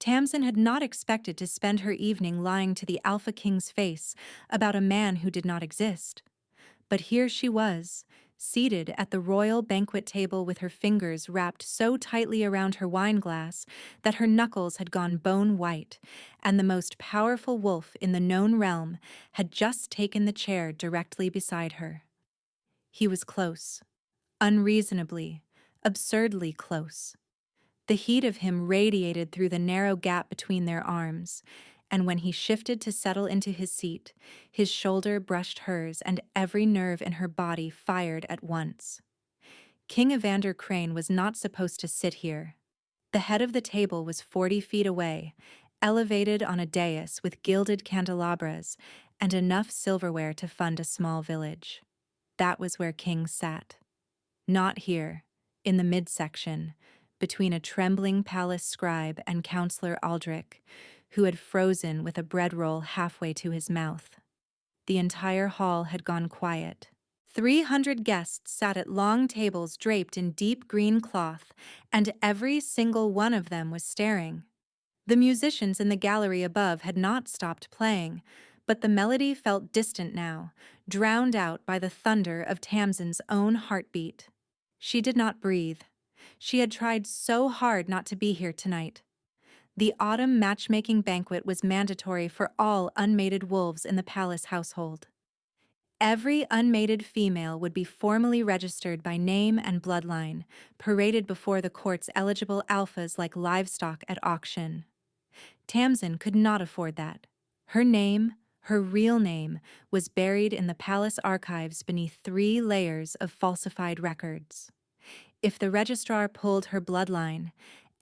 Tamsin had not expected to spend her evening lying to the Alpha King's face about a man who did not exist. But here she was, seated at the royal banquet table with her fingers wrapped so tightly around her wineglass that her knuckles had gone bone white, and the most powerful wolf in the known realm had just taken the chair directly beside her. He was close, unreasonably, absurdly close. The heat of him radiated through the narrow gap between their arms, and when he shifted to settle into his seat, his shoulder brushed hers and every nerve in her body fired at once. King Evander Crane was not supposed to sit here. The head of the table was 40 feet away, elevated on a dais with gilded candelabras and enough silverware to fund a small village. That was where King sat. Not here, in the midsection, between a trembling palace scribe and Counselor Aldrich, who had frozen with a bread roll halfway to his mouth. The entire hall had gone quiet. 300 guests sat at long tables draped in deep green cloth, and every single one of them was staring. The musicians in the gallery above had not stopped playing, but the melody felt distant now, drowned out by the thunder of Tamsin's own heartbeat. She did not breathe. She had tried so hard not to be here tonight. The autumn matchmaking banquet was mandatory for all unmated wolves in the palace household. Every unmated female would be formally registered by name and bloodline, paraded before the court's eligible alphas like livestock at auction. Tamsin could not afford that. Her name, her real name, was buried in the palace archives beneath 3 layers of falsified records. If the registrar pulled her bloodline,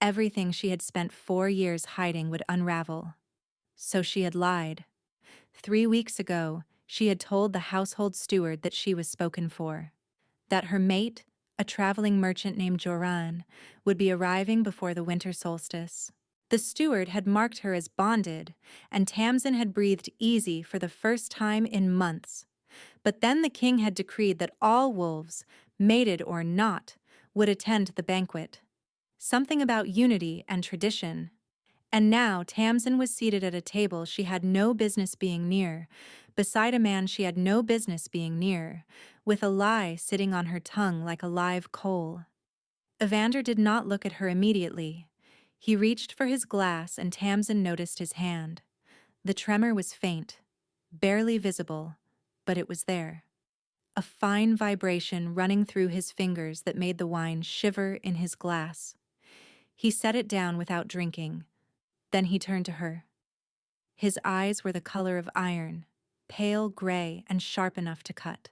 everything she had spent 4 years hiding would unravel. So she had lied. 3 weeks ago, she had told the household steward that she was spoken for, that her mate, a traveling merchant named Joran, would be arriving before the winter solstice. The steward had marked her as bonded, and Tamsin had breathed easy for the first time in months. But then the king had decreed that all wolves, mated or not, would attend the banquet. Something about unity and tradition. And now Tamsin was seated at a table she had no business being near, beside a man she had no business being near, with a lie sitting on her tongue like a live coal. Evander did not look at her immediately. He reached for his glass and Tamsin noticed his hand. The tremor was faint, barely visible, but it was there. A fine vibration running through his fingers that made the wine shiver in his glass. He set it down without drinking. Then he turned to her. His eyes were the color of iron, pale gray and sharp enough to cut.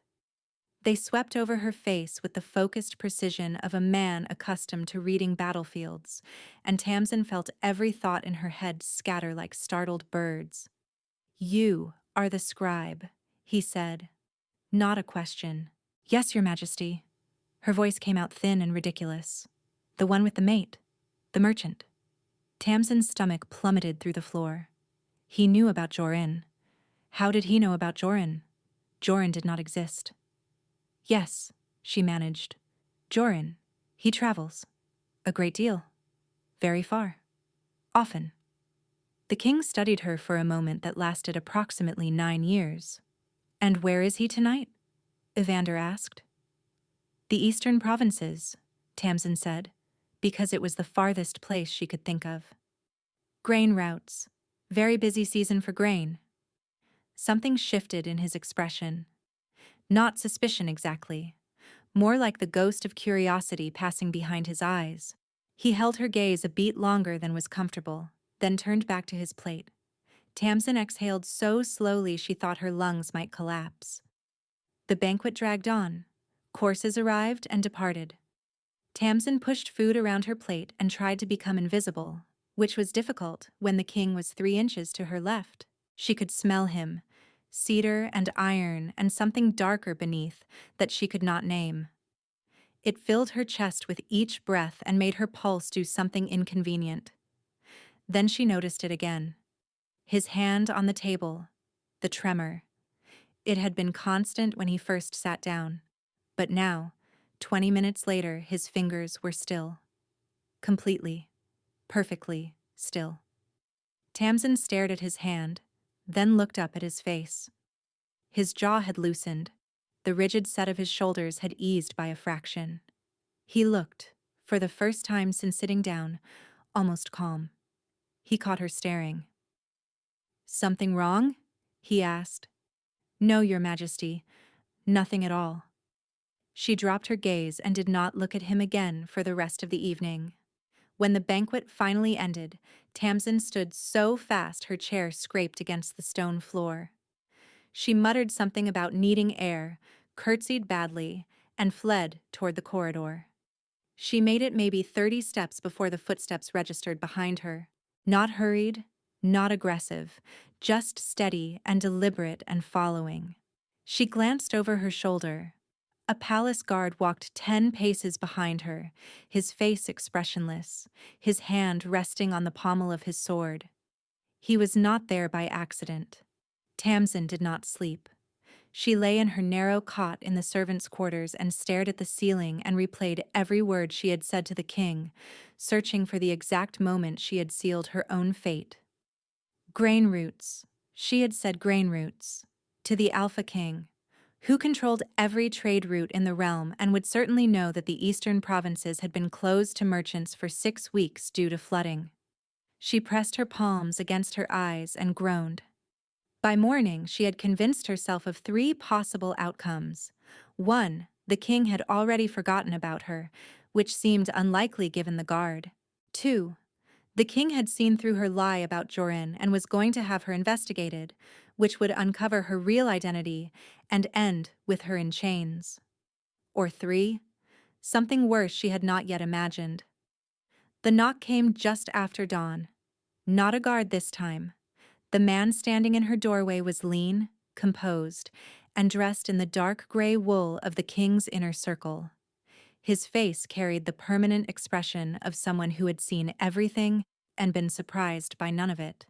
They swept over her face with the focused precision of a man accustomed to reading battlefields, and Tamsin felt every thought in her head scatter like startled birds. "You are the scribe," he said. Not a question. "Yes, Your Majesty." Her voice came out thin and ridiculous. "The one with the mate. The merchant." Tamsin's stomach plummeted through the floor. He knew about Joran. How did he know about Joran? Joran did not exist. "Yes," she managed. "Joran. He travels. A great deal. Very far. Often." The king studied her for a moment that lasted approximately 9 years. "And where is he tonight?" Evander asked. "The eastern provinces," Tamsin said, because it was the farthest place she could think of. "Grain routes. Very busy season for grain." Something shifted in his expression. Not suspicion exactly, more like the ghost of curiosity passing behind his eyes. He held her gaze a beat longer than was comfortable, then turned back to his plate. Tamsin exhaled so slowly she thought her lungs might collapse. The banquet dragged on. Courses arrived and departed. Tamsin pushed food around her plate and tried to become invisible, which was difficult when the king was 3 inches to her left. She could smell him, cedar and iron and something darker beneath that she could not name. It filled her chest with each breath and made her pulse do something inconvenient. Then she noticed it again. His hand on the table, the tremor. It had been constant when he first sat down, but now, 20 minutes later, his fingers were still. Completely, perfectly still. Tamsin stared at his hand, then looked up at his face. His jaw had loosened. The rigid set of his shoulders had eased by a fraction. He looked, for the first time since sitting down, almost calm. He caught her staring. "Something wrong?" he asked. "No, Your Majesty. Nothing at all." She dropped her gaze and did not look at him again for the rest of the evening. When the banquet finally ended, Tamsin stood so fast her chair scraped against the stone floor. She muttered something about needing air, curtsied badly, and fled toward the corridor. She made it maybe 30 steps before the footsteps registered behind her. Not hurried, not aggressive, just steady and deliberate and following. She glanced over her shoulder. A palace guard walked 10 paces behind her, his face expressionless, his hand resting on the pommel of his sword. He was not there by accident. Tamsin did not sleep. She lay in her narrow cot in the servants' quarters and stared at the ceiling and replayed every word she had said to the king, searching for the exact moment she had sealed her own fate. Grain roots. She had said grain roots. To the Alpha King, who controlled every trade route in the realm and would certainly know that the eastern provinces had been closed to merchants for 6 weeks due to flooding. She pressed her palms against her eyes and groaned. By morning, she had convinced herself of 3 possible outcomes. 1, the king had already forgotten about her, which seemed unlikely given the guard. 2, the king had seen through her lie about Jorin and was going to have her investigated, which would uncover her real identity and end with her in chains. Or 3, something worse she had not yet imagined. The knock came just after dawn. Not a guard this time. The man standing in her doorway was lean, composed, and dressed in the dark gray wool of the king's inner circle. His face carried the permanent expression of someone who had seen everything and been surprised by none of it.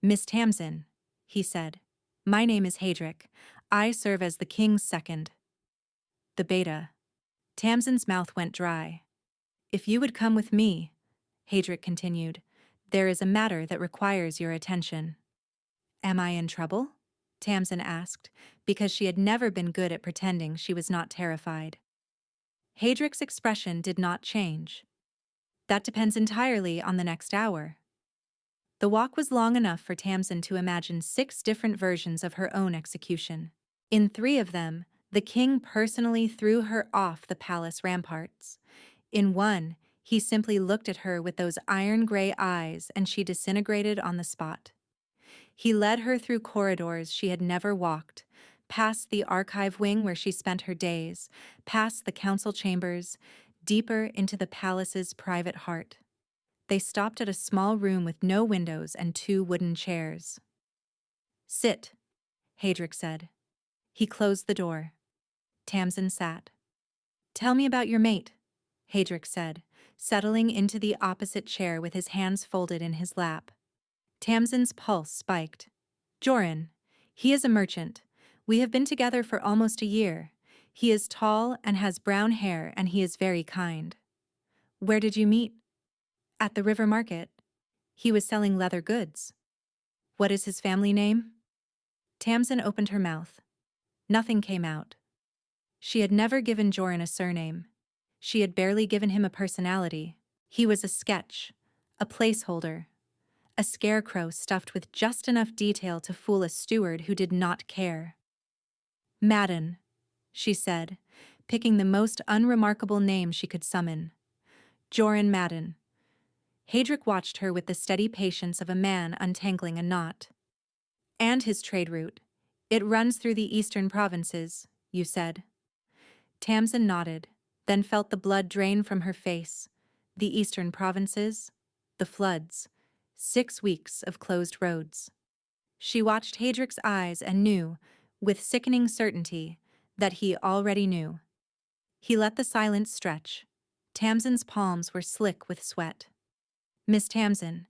"Miss Tamsin," he said, "my name is Headrick. I serve as the king's second." The beta. Tamsin's mouth went dry. "If you would come with me," Headrick continued, "there is a matter that requires your attention." "Am I in trouble?" Tamsin asked, because she had never been good at pretending she was not terrified. Headrick's expression did not change. "That depends entirely on the next hour." The walk was long enough for Tamsin to imagine 6 different versions of her own execution. In 3 of them, the king personally threw her off the palace ramparts. In 1, he simply looked at her with those iron-gray eyes and she disintegrated on the spot. He led her through corridors she had never walked, past the archive wing where she spent her days, past the council chambers, deeper into the palace's private heart. They stopped at a small room with no windows and 2 wooden chairs. "Sit," Headrick said. He closed the door. Tamsin sat. "Tell me about your mate," Headrick said, settling into the opposite chair with his hands folded in his lap. Tamsin's pulse spiked. "Jorin. He is a merchant. We have been together for almost a year. He is tall and has brown hair and he is very kind." "Where did you meet?" "At the river market. He was selling leather goods." "What is his family name?" Tamsin opened her mouth. Nothing came out. She had never given Jorin a surname. She had barely given him a personality. He was a sketch, a placeholder, a scarecrow stuffed with just enough detail to fool a steward who did not care. "Madden," she said, picking the most unremarkable name she could summon. "Jorin Madden." Headrick watched her with the steady patience of a man untangling a knot. "And his trade route. It runs through the eastern provinces, you said." Tamsin nodded, then felt the blood drain from her face. The eastern provinces, the floods, 6 weeks of closed roads. She watched Headrick's eyes and knew, with sickening certainty, that he already knew. He let the silence stretch. Tamsin's palms were slick with sweat. "Miss Tamsin,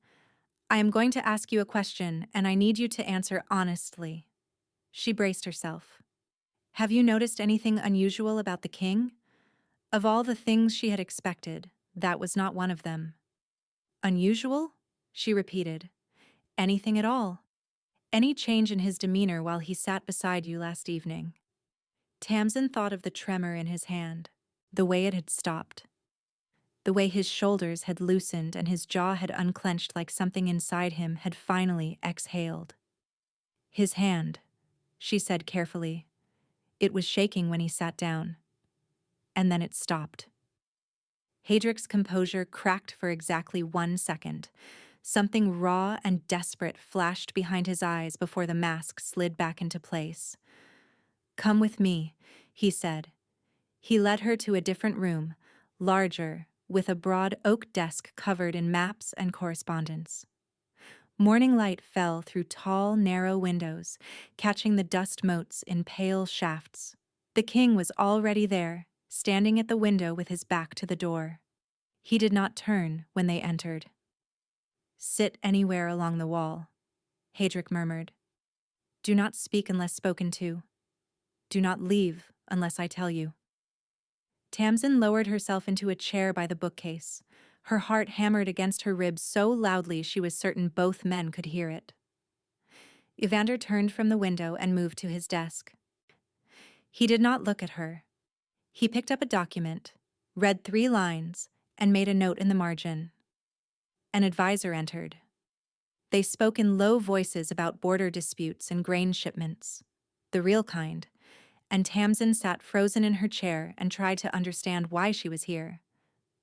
I am going to ask you a question and I need you to answer honestly." She braced herself. "Have you noticed anything unusual about the king?" Of all the things she had expected, that was not one of them. "Unusual?" she repeated. Anything at all? Any change in his demeanor while he sat beside you last evening? Tamsin thought of the tremor in his hand, the way it had stopped, the way his shoulders had loosened and his jaw had unclenched like something inside him had finally exhaled. His hand, she said carefully. It was shaking when he sat down. And then it stopped. Hadrick's composure cracked for exactly 1 second. Something raw and desperate flashed behind his eyes before the mask slid back into place. "Come with me," he said. He led her to a different room, larger, with a broad oak desk covered in maps and correspondence. Morning light fell through tall, narrow windows, catching the dust motes in pale shafts. The king was already there, standing at the window with his back to the door. He did not turn when they entered. "Sit anywhere along the wall," Hadrick murmured. "Do not speak unless spoken to. Do not leave unless I tell you." Tamsin lowered herself into a chair by the bookcase. Her heart hammered against her ribs so loudly she was certain both men could hear it. Evander turned from the window and moved to his desk. He did not look at her. He picked up a document, read 3 lines, and made a note in the margin. An advisor entered. They spoke in low voices about border disputes and grain shipments, the real kind, and Tamsin sat frozen in her chair and tried to understand why she was here.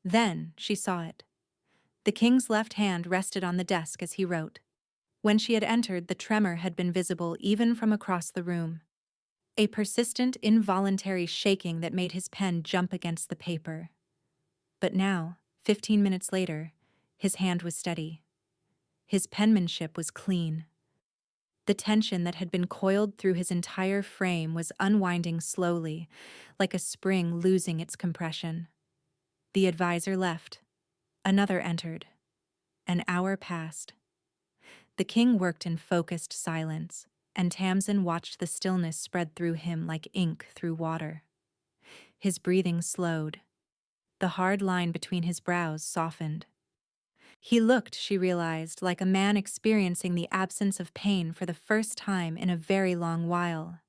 Then she saw it. The king's left hand rested on the desk as he wrote. When she had entered, the tremor had been visible even from across the room. A persistent, involuntary shaking that made his pen jump against the paper. But now, 15 minutes later, his hand was steady. His penmanship was clean. The tension that had been coiled through his entire frame was unwinding slowly, like a spring losing its compression. The advisor left. Another entered. An hour passed. The king worked in focused silence, and Tamsin watched the stillness spread through him like ink through water. His breathing slowed. The hard line between his brows softened. He looked, she realized, like a man experiencing the absence of pain for the first time in a very long while.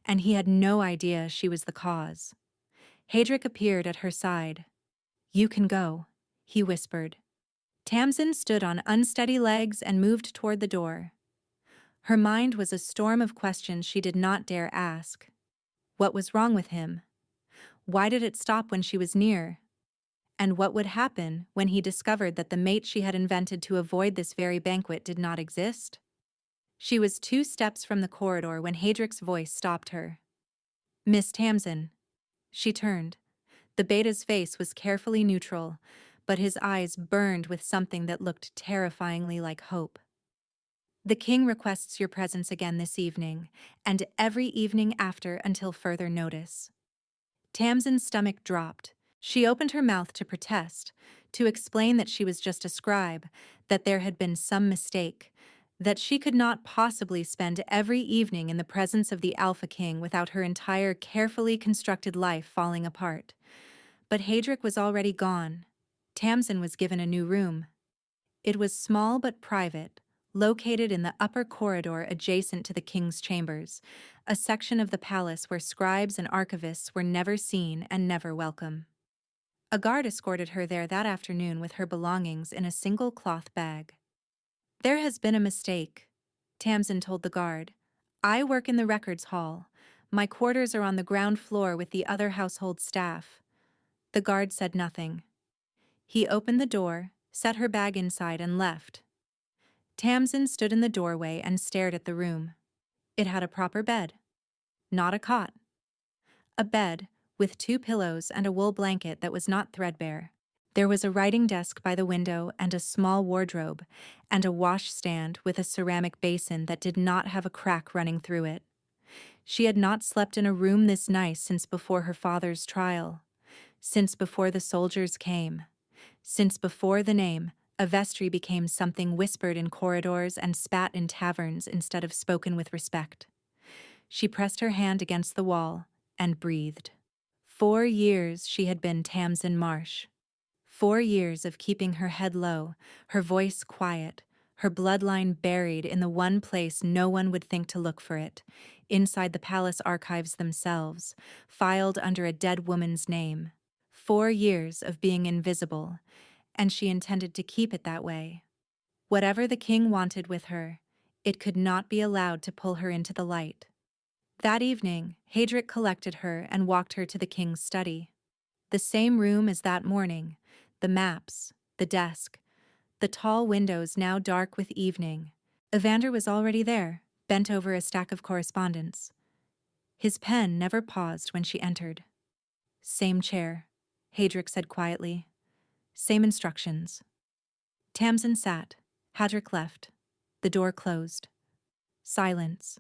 And he had no idea she was the cause. Hadrick appeared at her side. "You can go," he whispered. Tamsin stood on unsteady legs and moved toward the door. Her mind was a storm of questions she did not dare ask. What was wrong with him? Why did it stop when she was near? And what would happen when he discovered that the mate she had invented to avoid this very banquet did not exist? She was 2 steps from the corridor when Hadrick's voice stopped her. "Miss Tamsin." She turned. The beta's face was carefully neutral, but his eyes burned with something that looked terrifyingly like hope. "The king requests your presence again this evening, and every evening after until further notice." Tamsin's stomach dropped. She opened her mouth to protest, to explain that she was just a scribe, that there had been some mistake, that she could not possibly spend every evening in the presence of the Alpha King without her entire carefully constructed life falling apart. But Hadrick was already gone. Tamsin was given a new room. It was small but private, located in the upper corridor adjacent to the king's chambers, a section of the palace where scribes and archivists were never seen and never welcome. A guard escorted her there that afternoon with her belongings in a single cloth bag. "There has been a mistake," Tamsin told the guard. "I work in the records hall. My quarters are on the ground floor with the other household staff." The guard said nothing. He opened the door, set her bag inside, and left. Tamsin stood in the doorway and stared at the room. It had a proper bed. Not a cot. A bed, with 2 pillows and a wool blanket that was not threadbare. There was a writing desk by the window and a small wardrobe, and a washstand with a ceramic basin that did not have a crack running through it. She had not slept in a room this nice since before her father's trial, since before the soldiers came, since before the name, a vestry became something whispered in corridors and spat in taverns instead of spoken with respect. She pressed her hand against the wall and breathed. 4 years she had been Tamsin Marsh. 4 years of keeping her head low, her voice quiet, her bloodline buried in the one place no one would think to look for it, inside the palace archives themselves, filed under a dead woman's name. 4 years of being invisible, and she intended to keep it that way. Whatever the king wanted with her, it could not be allowed to pull her into the light. That evening, Hadric collected her and walked her to the king's study. The same room as that morning, the maps, the desk, the tall windows now dark with evening. Evander was already there, bent over a stack of correspondence. His pen never paused when she entered. "Same chair," Hadric said quietly. "Same instructions." Tamsin sat. Hadric left. The door closed. Silence.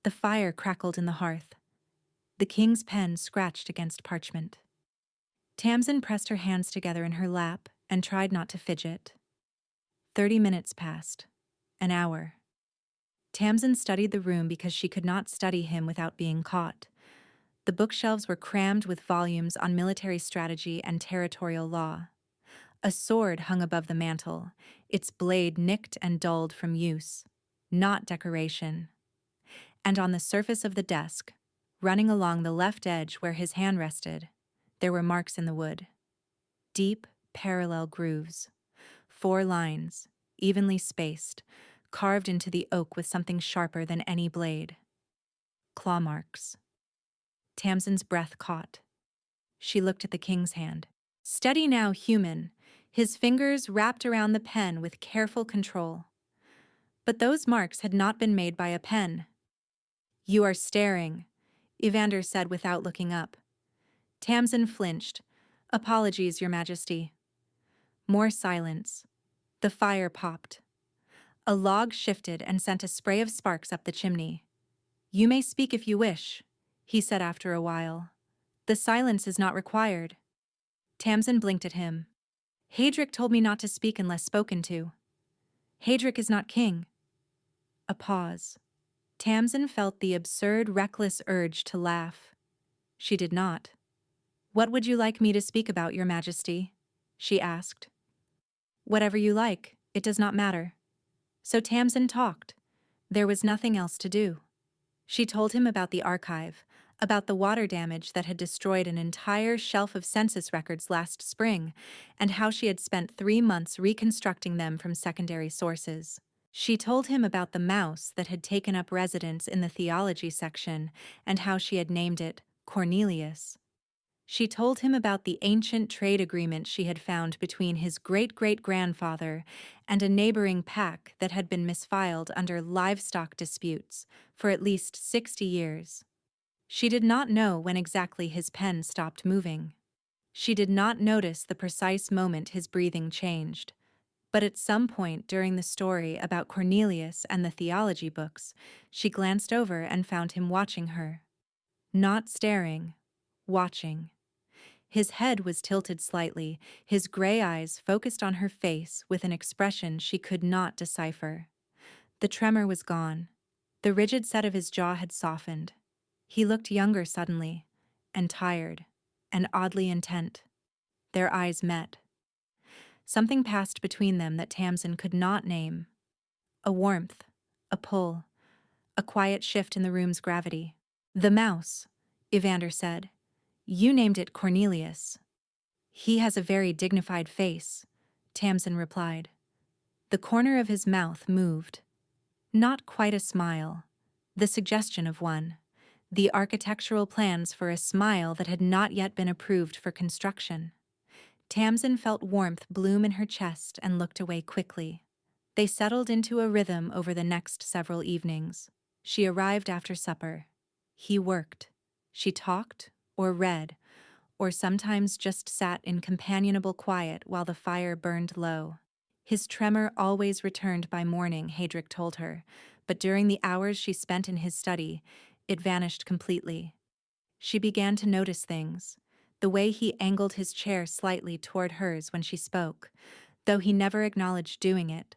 The fire crackled in the hearth. The king's pen scratched against parchment. Tamsin pressed her hands together in her lap and tried not to fidget. 30 minutes passed. An hour. Tamsin studied the room because she could not study him without being caught. The bookshelves were crammed with volumes on military strategy and territorial law. A sword hung above the mantel, its blade nicked and dulled from use, not decoration. And on the surface of the desk, running along the left edge where his hand rested, there were marks in the wood. Deep, parallel grooves. 4 lines, evenly spaced, carved into the oak with something sharper than any blade. Claw marks. Tamsin's breath caught. She looked at the king's hand. Steady now, human, his fingers wrapped around the pen with careful control. But those marks had not been made by a pen. "You are staring," Evander said without looking up. Tamsin flinched. "Apologies, Your Majesty." More silence. The fire popped. A log shifted and sent a spray of sparks up the chimney. "You may speak if you wish," he said after a while. "The silence is not required." Tamsin blinked at him. "Hadric told me not to speak unless spoken to. Hadric is not king." A pause. Tamsin felt the absurd, reckless urge to laugh. She did not. "What would you like me to speak about, Your Majesty?" she asked. "Whatever you like, it does not matter." So Tamsin talked. There was nothing else to do. She told him about the archive, about the water damage that had destroyed an entire shelf of census records last spring, and how she had spent 3 months reconstructing them from secondary sources. She told him about the mouse that had taken up residence in the theology section and how she had named it Cornelius. She told him about the ancient trade agreement she had found between his great-great-grandfather and a neighboring pack that had been misfiled under livestock disputes for at least 60 years. She did not know when exactly his pen stopped moving. She did not notice the precise moment his breathing changed. But at some point during the story about Cornelius and the theology books, she glanced over and found him watching her. Not staring, watching. His head was tilted slightly, his gray eyes focused on her face with an expression she could not decipher. The tremor was gone. The rigid set of his jaw had softened. He looked younger suddenly, and tired, and oddly intent. Their eyes met. Something passed between them that Tamsin could not name. A warmth, a pull, a quiet shift in the room's gravity. "The mouse," Evander said. "You named it Cornelius." "He has a very dignified face," Tamsin replied. The corner of his mouth moved. Not quite a smile, the suggestion of one, the architectural plans for a smile that had not yet been approved for construction. Tamsin felt warmth bloom in her chest and looked away quickly. They settled into a rhythm over the next several evenings. She arrived after supper. He worked. She talked or read, or sometimes just sat in companionable quiet while the fire burned low. His tremor always returned by morning, Hadric told her, but during the hours she spent in his study, it vanished completely. She began to notice things, the way he angled his chair slightly toward hers when she spoke, though he never acknowledged doing it.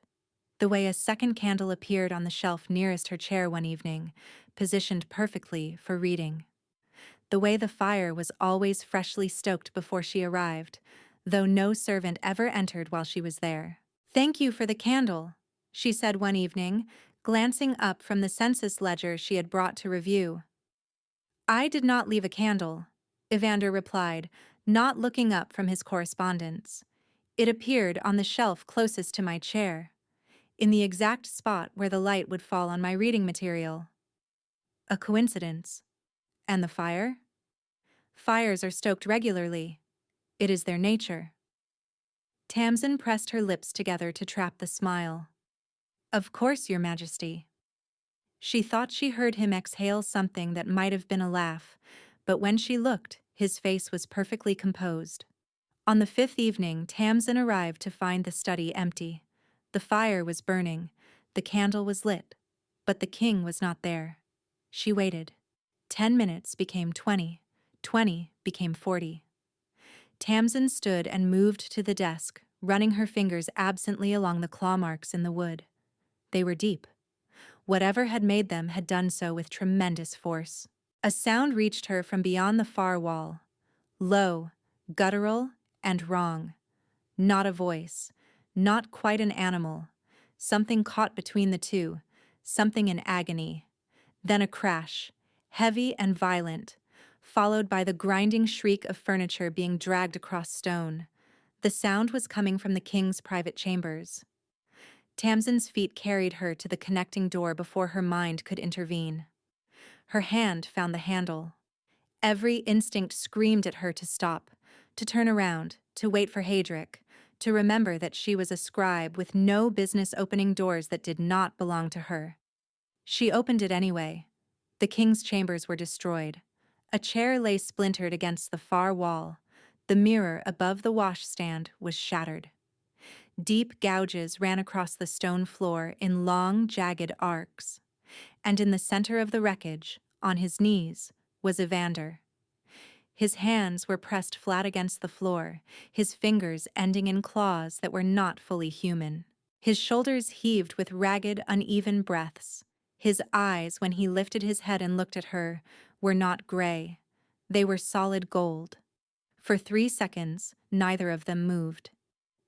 The way a second candle appeared on the shelf nearest her chair one evening, positioned perfectly for reading. The way the fire was always freshly stoked before she arrived, though no servant ever entered while she was there. "Thank you for the candle," she said one evening, glancing up from the census ledger she had brought to review. I did not leave a candle, Evander replied, not looking up from his correspondence. It appeared on the shelf closest to my chair, in the exact spot where the light would fall on my reading material. A coincidence. And the fire? Fires are stoked regularly. It is their nature. Tamsin pressed her lips together to trap the smile. Of course, Your Majesty. She thought she heard him exhale something that might have been a laugh, but when she looked, his face was perfectly composed. On the fifth evening, Tamsin arrived to find the study empty. The fire was burning, the candle was lit, but the king was not there. She waited. 10 minutes became 20, 20 became 40. Tamsin stood and moved to the desk, running her fingers absently along the claw marks in the wood. They were deep. Whatever had made them had done so with tremendous force. A sound reached her from beyond the far wall. Low, guttural, and wrong. Not a voice. Not quite an animal. Something caught between the two. Something in agony. Then a crash, heavy and violent, followed by the grinding shriek of furniture being dragged across stone. The sound was coming from the king's private chambers. Tamsin's feet carried her to the connecting door before her mind could intervene. Her hand found the handle. Every instinct screamed at her to stop, to turn around, to wait for Heydrich, to remember that she was a scribe with no business opening doors that did not belong to her. She opened it anyway. The king's chambers were destroyed. A chair lay splintered against the far wall. The mirror above the washstand was shattered. Deep gouges ran across the stone floor in long, jagged arcs. And in the center of the wreckage, on his knees, was Evander. His hands were pressed flat against the floor, his fingers ending in claws that were not fully human. His shoulders heaved with ragged, uneven breaths. His eyes, when he lifted his head and looked at her, were not gray. They were solid gold. For 3 seconds, neither of them moved.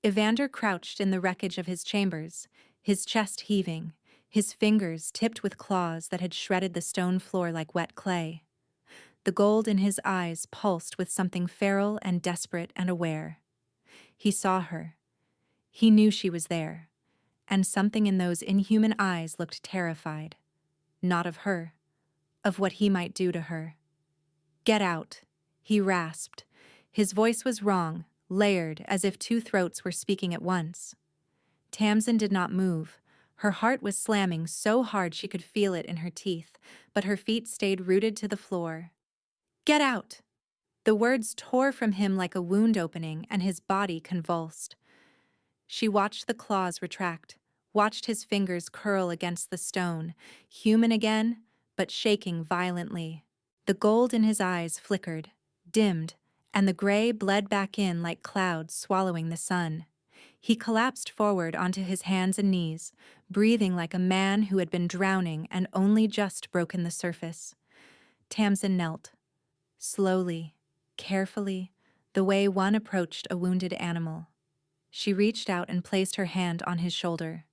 Evander crouched in the wreckage of his chambers, his chest heaving, his fingers tipped with claws that had shredded the stone floor like wet clay. The gold in his eyes pulsed with something feral and desperate and aware. He saw her. He knew she was there, and something in those inhuman eyes looked terrified. Not of her, of what he might do to her. Get out, he rasped. His voice was wrong, layered as if 2 throats were speaking at once. Tamsin did not move. Her heart was slamming so hard she could feel it in her teeth, but her feet stayed rooted to the floor. Get out! The words tore from him like a wound opening, and his body convulsed. She watched the claws retract, watched his fingers curl against the stone, human again, but shaking violently. The gold in his eyes flickered, dimmed, and the gray bled back in like clouds swallowing the sun. He collapsed forward onto his hands and knees, breathing like a man who had been drowning and only just broken the surface. Tamsin knelt. Slowly, carefully, the way one approached a wounded animal. She reached out and placed her hand on his shoulder.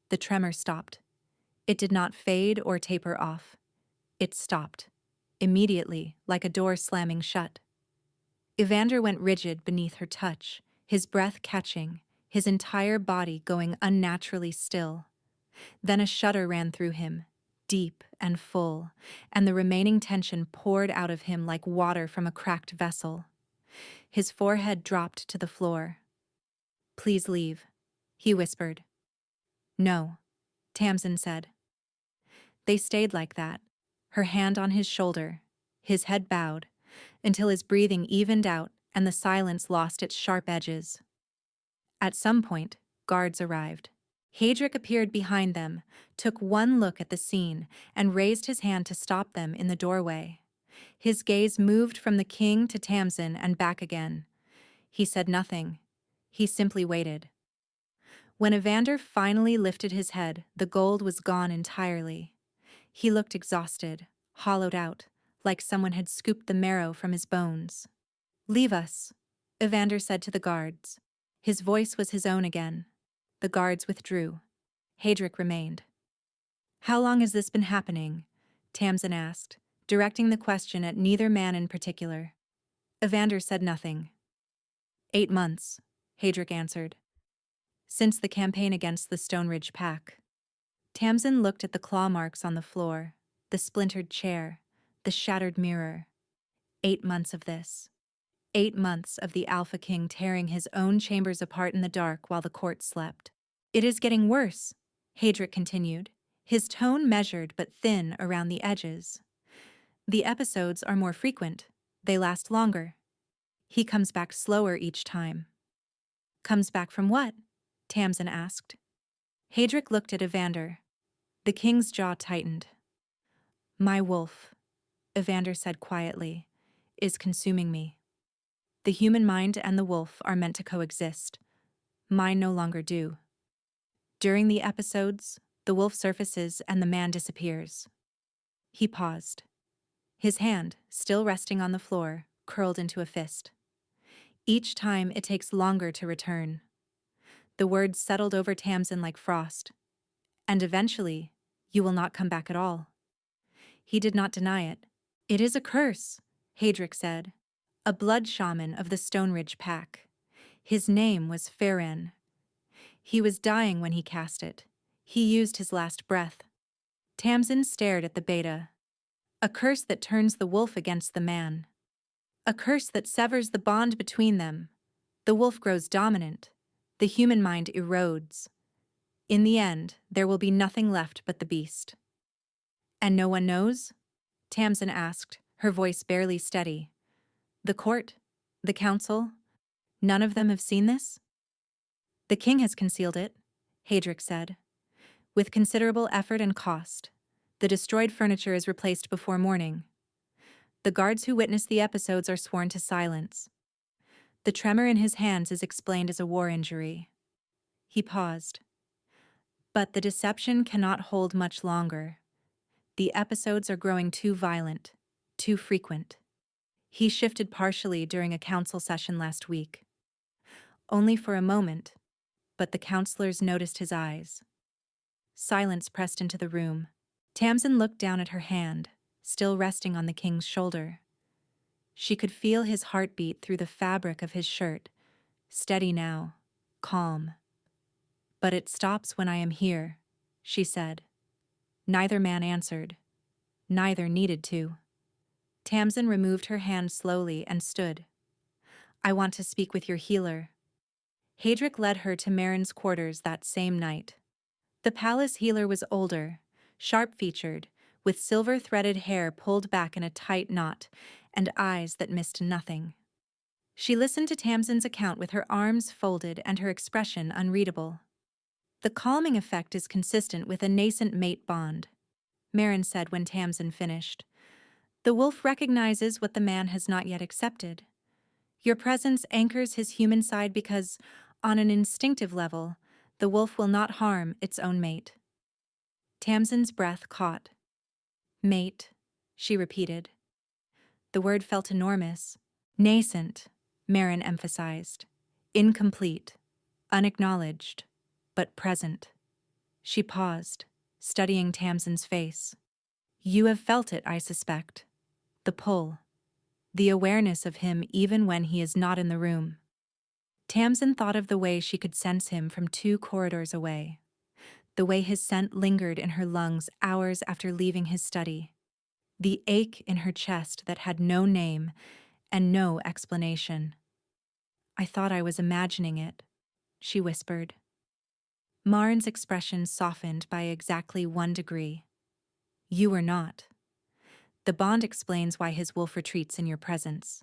The tremor stopped. It did not fade or taper off. It stopped, immediately, like a door slamming shut. Evander went rigid beneath her touch, his breath catching, his entire body going unnaturally still. Then a shudder ran through him, deep and full, and the remaining tension poured out of him like water from a cracked vessel. His forehead dropped to the floor. Please leave, he whispered. No, Tamsin said. They stayed like that, her hand on his shoulder, his head bowed, until his breathing evened out and the silence lost its sharp edges. At some point, guards arrived. Heydrich appeared behind them, took one look at the scene, and raised his hand to stop them in the doorway. His gaze moved from the king to Tamsin and back again. He said nothing. He simply waited. When Evander finally lifted his head, the gold was gone entirely. He looked exhausted, hollowed out, like someone had scooped the marrow from his bones. Leave us, Evander said to the guards. His voice was his own again. The guards withdrew. Hadric remained. How long has this been happening? Tamsin asked, directing the question at neither man in particular. Evander said nothing. 8 months, Hadric answered. Since the campaign against the Stone Ridge Pack. Tamsin looked at the claw marks on the floor, the splintered chair, the shattered mirror. 8 months of this. 8 months of the Alpha King tearing his own chambers apart in the dark while the court slept. It is getting worse, Hadric continued, his tone measured but thin around the edges. The episodes are more frequent. They last longer. He comes back slower each time. Comes back from what? Tamsin asked. Hadric looked at Evander. The king's jaw tightened. My wolf, Evander said quietly, is consuming me. The human mind and the wolf are meant to coexist. Mine no longer do. During the episodes, the wolf surfaces and the man disappears. He paused. His hand, still resting on the floor, curled into a fist. Each time it takes longer to return. The words settled over Tamsin like frost. And eventually, you will not come back at all. He did not deny it. It is a curse, Hadric said. A blood shaman of the Stone Ridge Pack. His name was Farran. He was dying when he cast it. He used his last breath. Tamsin stared at the beta. A curse that turns the wolf against the man. A curse that severs the bond between them. The wolf grows dominant. The human mind erodes. In the end, there will be nothing left but the beast. And no one knows? Tamsin asked, her voice barely steady. The court? The council? None of them have seen this? The king has concealed it, Hadric said. With considerable effort and cost, the destroyed furniture is replaced before morning. The guards who witnessed the episodes are sworn to silence. The tremor in his hands is explained as a war injury. He paused. But the deception cannot hold much longer. The episodes are growing too violent, too frequent. He shifted partially during a council session last week. Only for a moment, but the counselors noticed his eyes. Silence pressed into the room. Tamsin looked down at her hand, still resting on the king's shoulder. She could feel his heartbeat through the fabric of his shirt, steady now, calm. But it stops when I am here, she said. Neither man answered. Neither needed to. Tamsin removed her hand slowly and stood. I want to speak with your healer. Hadric led her to Marin's quarters that same night. The palace healer was older, sharp-featured, with silver-threaded hair pulled back in a tight knot, and eyes that missed nothing. She listened to Tamsin's account with her arms folded and her expression unreadable. The calming effect is consistent with a nascent mate bond, Marin said when Tamsin finished. The wolf recognizes what the man has not yet accepted. Your presence anchors his human side because, on an instinctive level, the wolf will not harm its own mate. Tamsin's breath caught. Mate, she repeated. The word felt enormous. Nascent, Marin emphasized. Incomplete, unacknowledged, but present. She paused, studying Tamsin's face. You have felt it, I suspect. The pull. The awareness of him even when he is not in the room. Tamsin thought of the way she could sense him from 2 corridors away. The way his scent lingered in her lungs hours after leaving his study. The ache in her chest that had no name and no explanation. I thought I was imagining it, she whispered. Marin's expression softened by exactly 1 degree. You were not. The bond explains why his wolf retreats in your presence.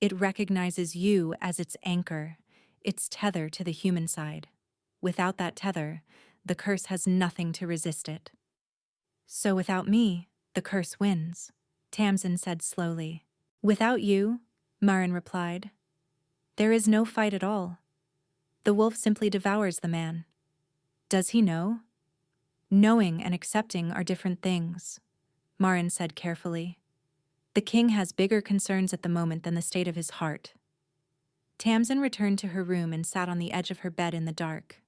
It recognizes you as its anchor, its tether to the human side. Without that tether, the curse has nothing to resist it. So without me, the curse wins, Tamsin said slowly. Without you, Marin replied, there is no fight at all. The wolf simply devours the man. Does he know? Knowing and accepting are different things, Marin said carefully. The king has bigger concerns at the moment than the state of his heart. Tamsin returned to her room and sat on the edge of her bed in the dark.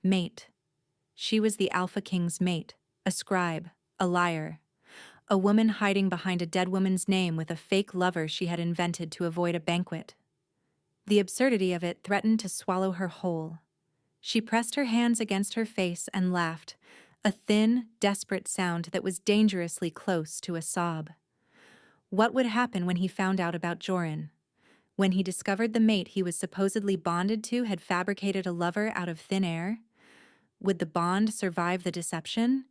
Mate, She was the Alpha King's mate, a scribe, a liar, a woman hiding behind a dead woman's name with a fake lover she had invented to avoid a banquet. The absurdity of it threatened to swallow her whole. She pressed her hands against her face and laughed, a thin, desperate sound that was dangerously close to a sob. What would happen when he found out about Joran? When he discovered the mate he was supposedly bonded to had fabricated a lover out of thin air? Would the bond survive the deception?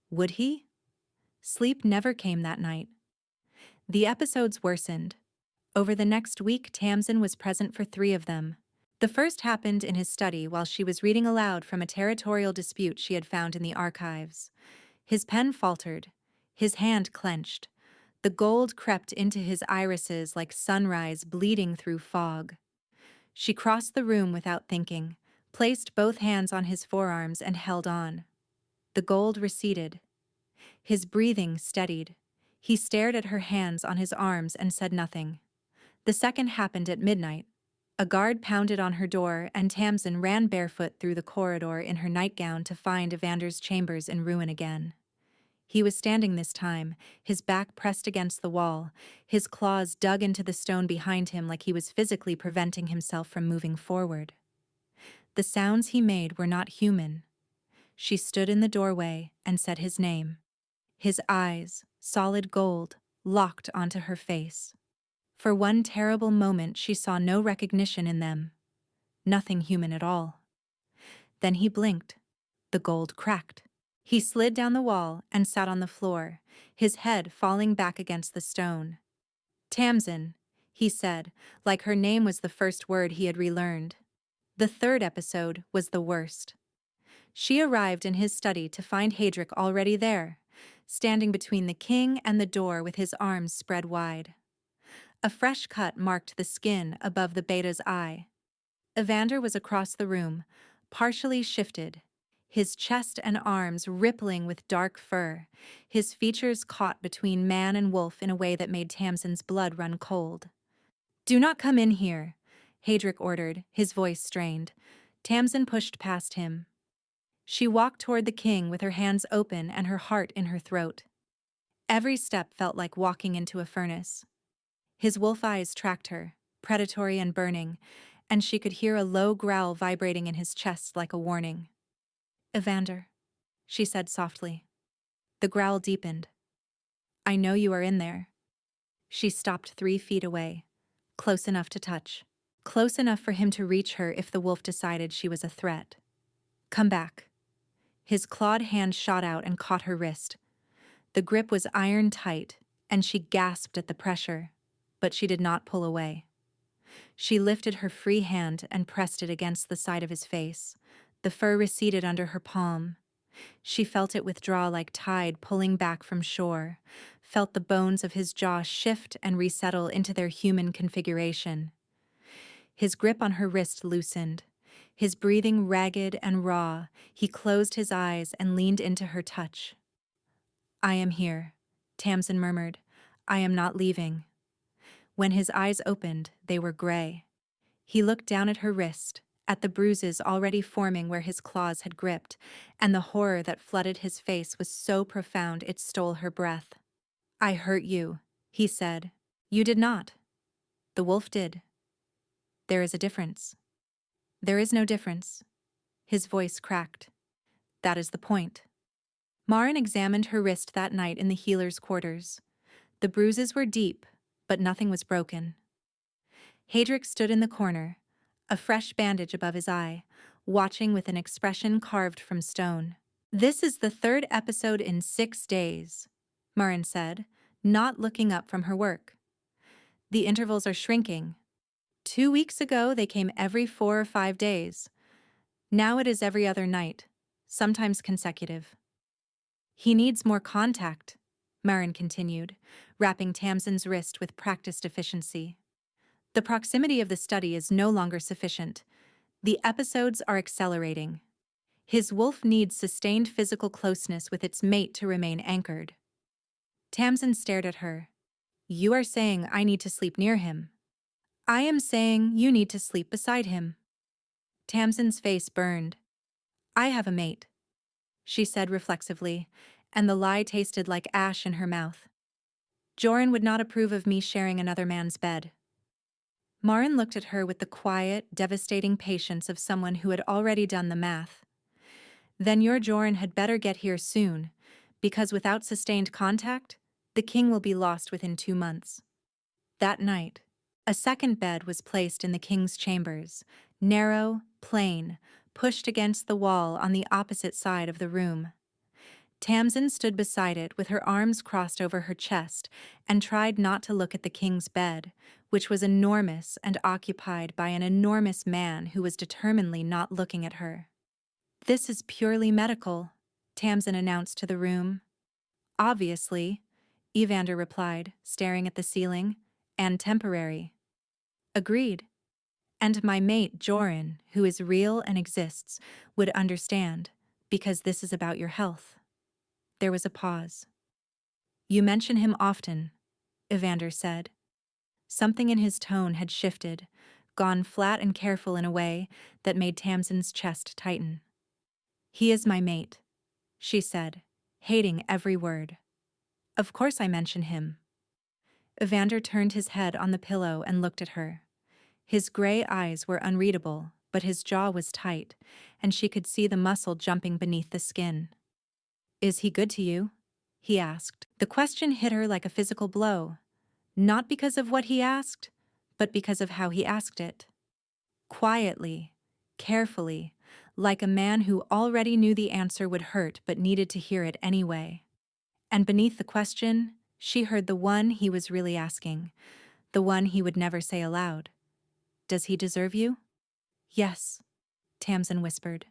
Would he? Sleep never came that night. The episodes worsened. Over the next week, Tamsin was present for 3 of them. The first happened in his study while she was reading aloud from a territorial dispute she had found in the archives. His pen faltered. His hand clenched. The gold crept into his irises like sunrise bleeding through fog. She crossed the room without thinking, placed both hands on his forearms and held on. The gold receded. His breathing steadied. He stared at her hands on his arms and said nothing. The second happened at midnight. A guard pounded on her door, and Tamsin ran barefoot through the corridor in her nightgown to find Evander's chambers in ruin again. He was standing this time, his back pressed against the wall, his claws dug into the stone behind him like he was physically preventing himself from moving forward. The sounds he made were not human. She stood in the doorway and said his name. His eyes, solid gold, locked onto her face. For one terrible moment she saw no recognition in them. Nothing human at all. Then he blinked. The gold cracked. He slid down the wall and sat on the floor, his head falling back against the stone. Tamsin, he said, like her name was the first word he had relearned. The third episode was the worst. She arrived in his study to find Hadric already there, standing between the king and the door with his arms spread wide. A fresh cut marked the skin above the beta's eye. Evander was across the room, partially shifted, his chest and arms rippling with dark fur, his features caught between man and wolf in a way that made Tamsin's blood run cold. "Do not come in here," Hadric ordered, his voice strained. Tamsin pushed past him. She walked toward the king with her hands open and her heart in her throat. Every step felt like walking into a furnace. His wolf eyes tracked her, predatory and burning, and she could hear a low growl vibrating in his chest like a warning. "Evander," she said softly. The growl deepened. "I know you are in there." She stopped 3 feet away, close enough to touch, close enough for him to reach her if the wolf decided she was a threat. "Come back." His clawed hand shot out and caught her wrist. The grip was iron tight, and she gasped at the pressure, but she did not pull away. She lifted her free hand and pressed it against the side of his face. The fur receded under her palm. She felt it withdraw like tide pulling back from shore, felt the bones of his jaw shift and resettle into their human configuration. His grip on her wrist loosened. His breathing ragged and raw, he closed his eyes and leaned into her touch. "I am here," Tamsin murmured. "I am not leaving." When his eyes opened, they were gray. He looked down at her wrist, at the bruises already forming where his claws had gripped, and the horror that flooded his face was so profound it stole her breath. "I hurt you," he said. "You did not. The wolf did. There is a difference." "There is no difference." His voice cracked. "That is the point." Marin examined her wrist that night in the healer's quarters. The bruises were deep, but nothing was broken. Hadric stood in the corner, a fresh bandage above his eye, watching with an expression carved from stone. "This is the 3rd episode in 6 days, Marin said, not looking up from her work. "The intervals are shrinking. 2 weeks ago they came every 4 or 5 days. Now it is every other night, sometimes consecutive." "He needs more contact," Marin continued, wrapping Tamsin's wrist with practiced efficiency. "The proximity of the study is no longer sufficient. The episodes are accelerating. His wolf needs sustained physical closeness with its mate to remain anchored." Tamsin stared at her. "You are saying I need to sleep near him. I am saying you need to sleep beside him." Tamsin's face burned. "I have a mate. she said reflexively, and the lie tasted like ash in her mouth. Joran would not approve of me sharing another man's bed. Marin looked at her with the quiet, devastating patience of someone who had already done the math. Then your Joran had better get here soon, because without sustained contact, the king will be lost within 2 months. That night, a second bed was placed in the king's chambers, narrow, plain, pushed against the wall on the opposite side of the room. Tamsin stood beside it with her arms crossed over her chest and tried not to look at the king's bed, which was enormous and occupied by an enormous man who was determinedly not looking at her. "This is purely medical," Tamsin announced to the room. "Obviously," Evander replied, staring at the ceiling, "and temporary." "Agreed. And my mate, Joran, who is real and exists, would understand, because this is about your health." There was a pause. "You mention him often," Evander said. Something in his tone had shifted, gone flat and careful in a way that made Tamsin's chest tighten. "He is my mate," she said, hating every word. "Of course I mention him." Evander turned his head on the pillow and looked at her. His gray eyes were unreadable, but his jaw was tight, and she could see the muscle jumping beneath the skin. "Is he good to you?" he asked. The question hit her like a physical blow, not because of what he asked, but because of how he asked it. Quietly, carefully, like a man who already knew the answer would hurt but needed to hear it anyway. And beneath the question, she heard the one he was really asking, the one he would never say aloud. "Does he deserve you?" "Yes," Tamsin whispered.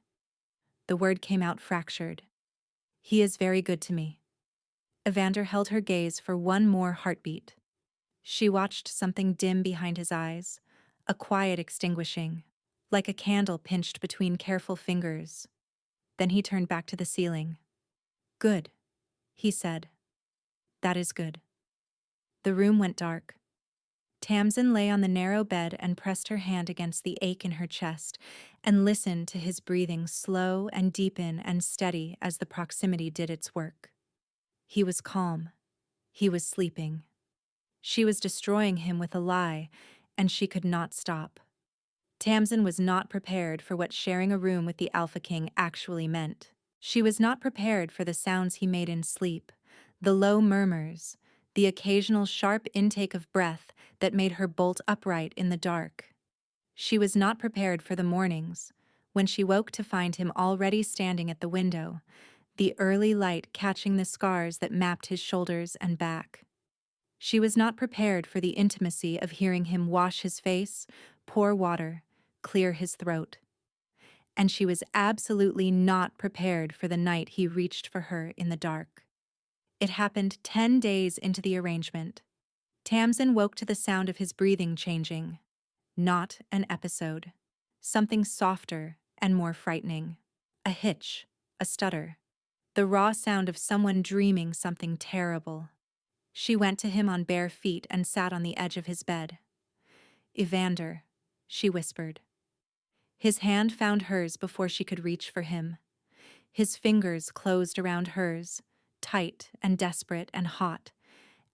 The word came out fractured. "He is very good to me." Evander held her gaze for one more heartbeat. She watched something dim behind his eyes, a quiet extinguishing, like a candle pinched between careful fingers. Then he turned back to the ceiling. "Good," he said. "That is good." The room went dark. Tamsin lay on the narrow bed and pressed her hand against the ache in her chest and listened to his breathing slow and deepen and steady as the proximity did its work. He was calm. He was sleeping. She was destroying him with a lie, and she could not stop. Tamsin was not prepared for what sharing a room with the Alpha King actually meant. She was not prepared for the sounds he made in sleep, the low murmurs, the occasional sharp intake of breath that made her bolt upright in the dark. She was not prepared for the mornings, when she woke to find him already standing at the window, the early light catching the scars that mapped his shoulders and back. She was not prepared for the intimacy of hearing him wash his face, pour water, clear his throat. And she was absolutely not prepared for the night he reached for her in the dark. It happened 10 days into the arrangement. Tamsin woke to the sound of his breathing changing. Not an episode. Something softer and more frightening. A hitch, a stutter. The raw sound of someone dreaming something terrible. She went to him on bare feet and sat on the edge of his bed. "Evander," she whispered. His hand found hers before she could reach for him. His fingers closed around hers, tight and desperate and hot,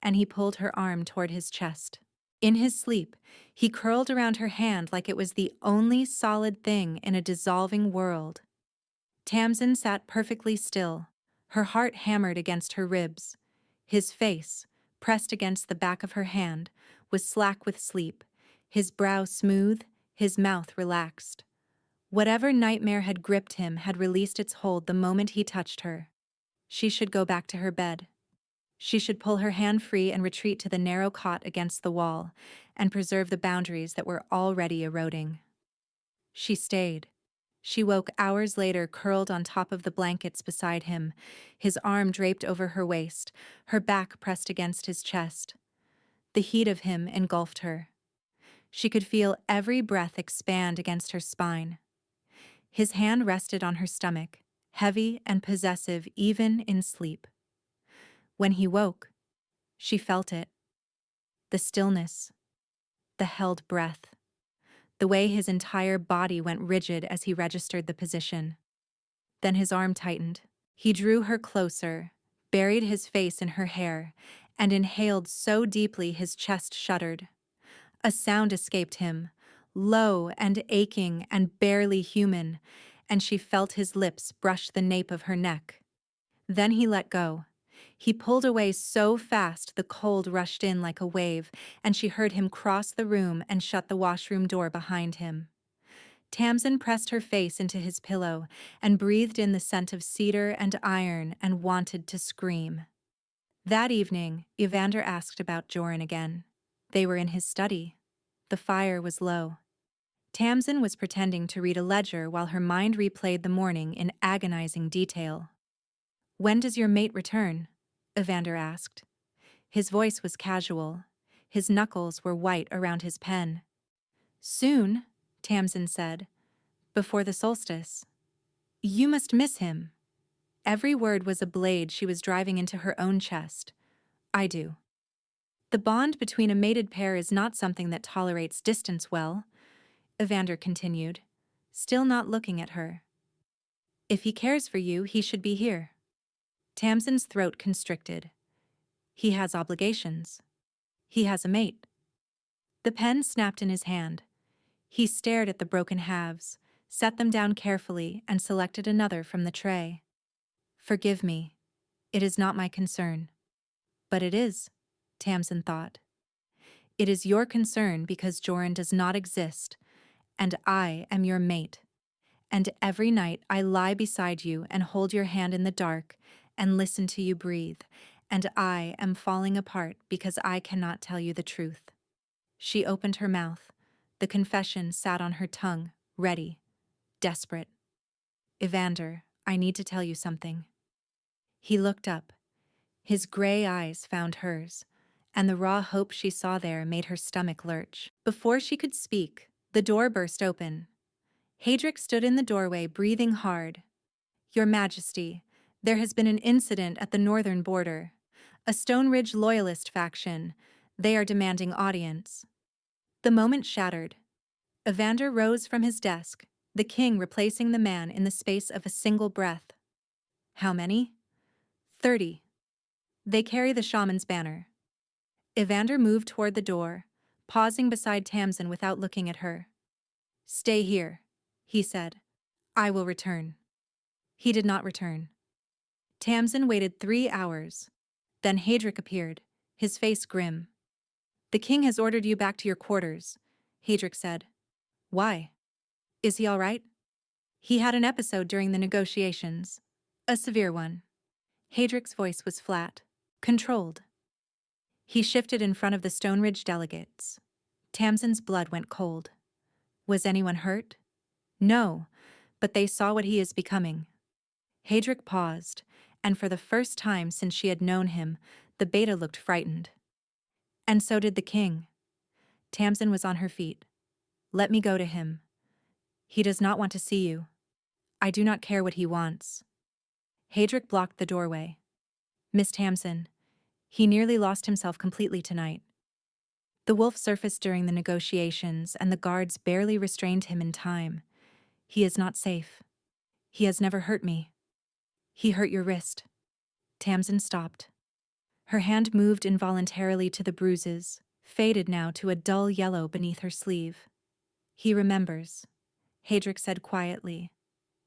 and he pulled her arm toward his chest. In his sleep, he curled around her hand like it was the only solid thing in a dissolving world. Tamsin sat perfectly still, her heart hammered against her ribs. His face, pressed against the back of her hand, was slack with sleep, his brow smooth, his mouth relaxed. Whatever nightmare had gripped him had released its hold the moment he touched her. She should go back to her bed. She should pull her hand free and retreat to the narrow cot against the wall and preserve the boundaries that were already eroding. She stayed. She woke hours later curled on top of the blankets beside him, his arm draped over her waist, her back pressed against his chest. The heat of him engulfed her. She could feel every breath expand against her spine. His hand rested on her stomach, heavy and possessive even in sleep. When he woke, she felt it. The stillness, the held breath, the way his entire body went rigid as he registered the position. Then his arm tightened. He drew her closer, buried his face in her hair, and inhaled so deeply his chest shuddered. A sound escaped him, low and aching and barely human, and she felt his lips brush the nape of her neck. Then he let go. He pulled away so fast the cold rushed in like a wave, and she heard him cross the room and shut the washroom door behind him. Tamsin pressed her face into his pillow and breathed in the scent of cedar and iron and wanted to scream. That evening, Evander asked about Joran again. They were in his study. The fire was low. Tamsin was pretending to read a ledger while her mind replayed the morning in agonizing detail. "When does your mate return?" Evander asked. His voice was casual. His knuckles were white around his pen. "Soon," Tamsin said. "Before the solstice. You must miss him." Every word was a blade she was driving into her own chest. "I do." "The bond between a mated pair is not something that tolerates distance well," Evander continued, still not looking at her. "If he cares for you, he should be here." Tamsin's throat constricted. "He has obligations. He has a mate." The pen snapped in his hand. He stared at the broken halves, set them down carefully, and selected another from the tray. "Forgive me. It is not my concern." "But it is," Tamsin thought. "It is your concern because Joran does not exist, and I am your mate. And every night I lie beside you and hold your hand in the dark and listen to you breathe, and I am falling apart because I cannot tell you the truth." She opened her mouth. The confession sat on her tongue, ready, desperate. "Evander, I need to tell you something." He looked up. His gray eyes found hers, and the raw hope she saw there made her stomach lurch. Before she could speak, the door burst open. Hadric stood in the doorway, breathing hard. "Your Majesty, there has been an incident at the northern border. A Stone Ridge loyalist faction. They are demanding audience." The moment shattered. Evander rose from his desk, the king replacing the man in the space of a single breath. "How many?" 30. "They carry the shaman's banner." Evander moved toward the door, pausing beside Tamsin without looking at her. "Stay here," he said. "I will return." He did not return. Tamsin waited 3 hours. Then Hadric appeared, his face grim. "The king has ordered you back to your quarters," Hadric said. "Why? Is he all right?" "He had an episode during the negotiations. A severe one." Hadric's voice was flat, controlled. He shifted in front of the Stone Ridge delegates. Tamsin's blood went cold. Was anyone hurt? No, but they saw what he is becoming. Hadric paused, and for the first time since she had known him, the beta looked frightened. And so did the king. Tamsin was on her feet. "Let me go to him. He does not want to see you. I do not care what he wants." Hadric blocked the doorway. "Miss Tamsin, he nearly lost himself completely tonight. The wolf surfaced during the negotiations, and the guards barely restrained him in time. He is not safe. He has never hurt me." "He hurt your wrist." Tamsin stopped. Her hand moved involuntarily to the bruises, faded now to a dull yellow beneath her sleeve. "He remembers," Hadric said quietly.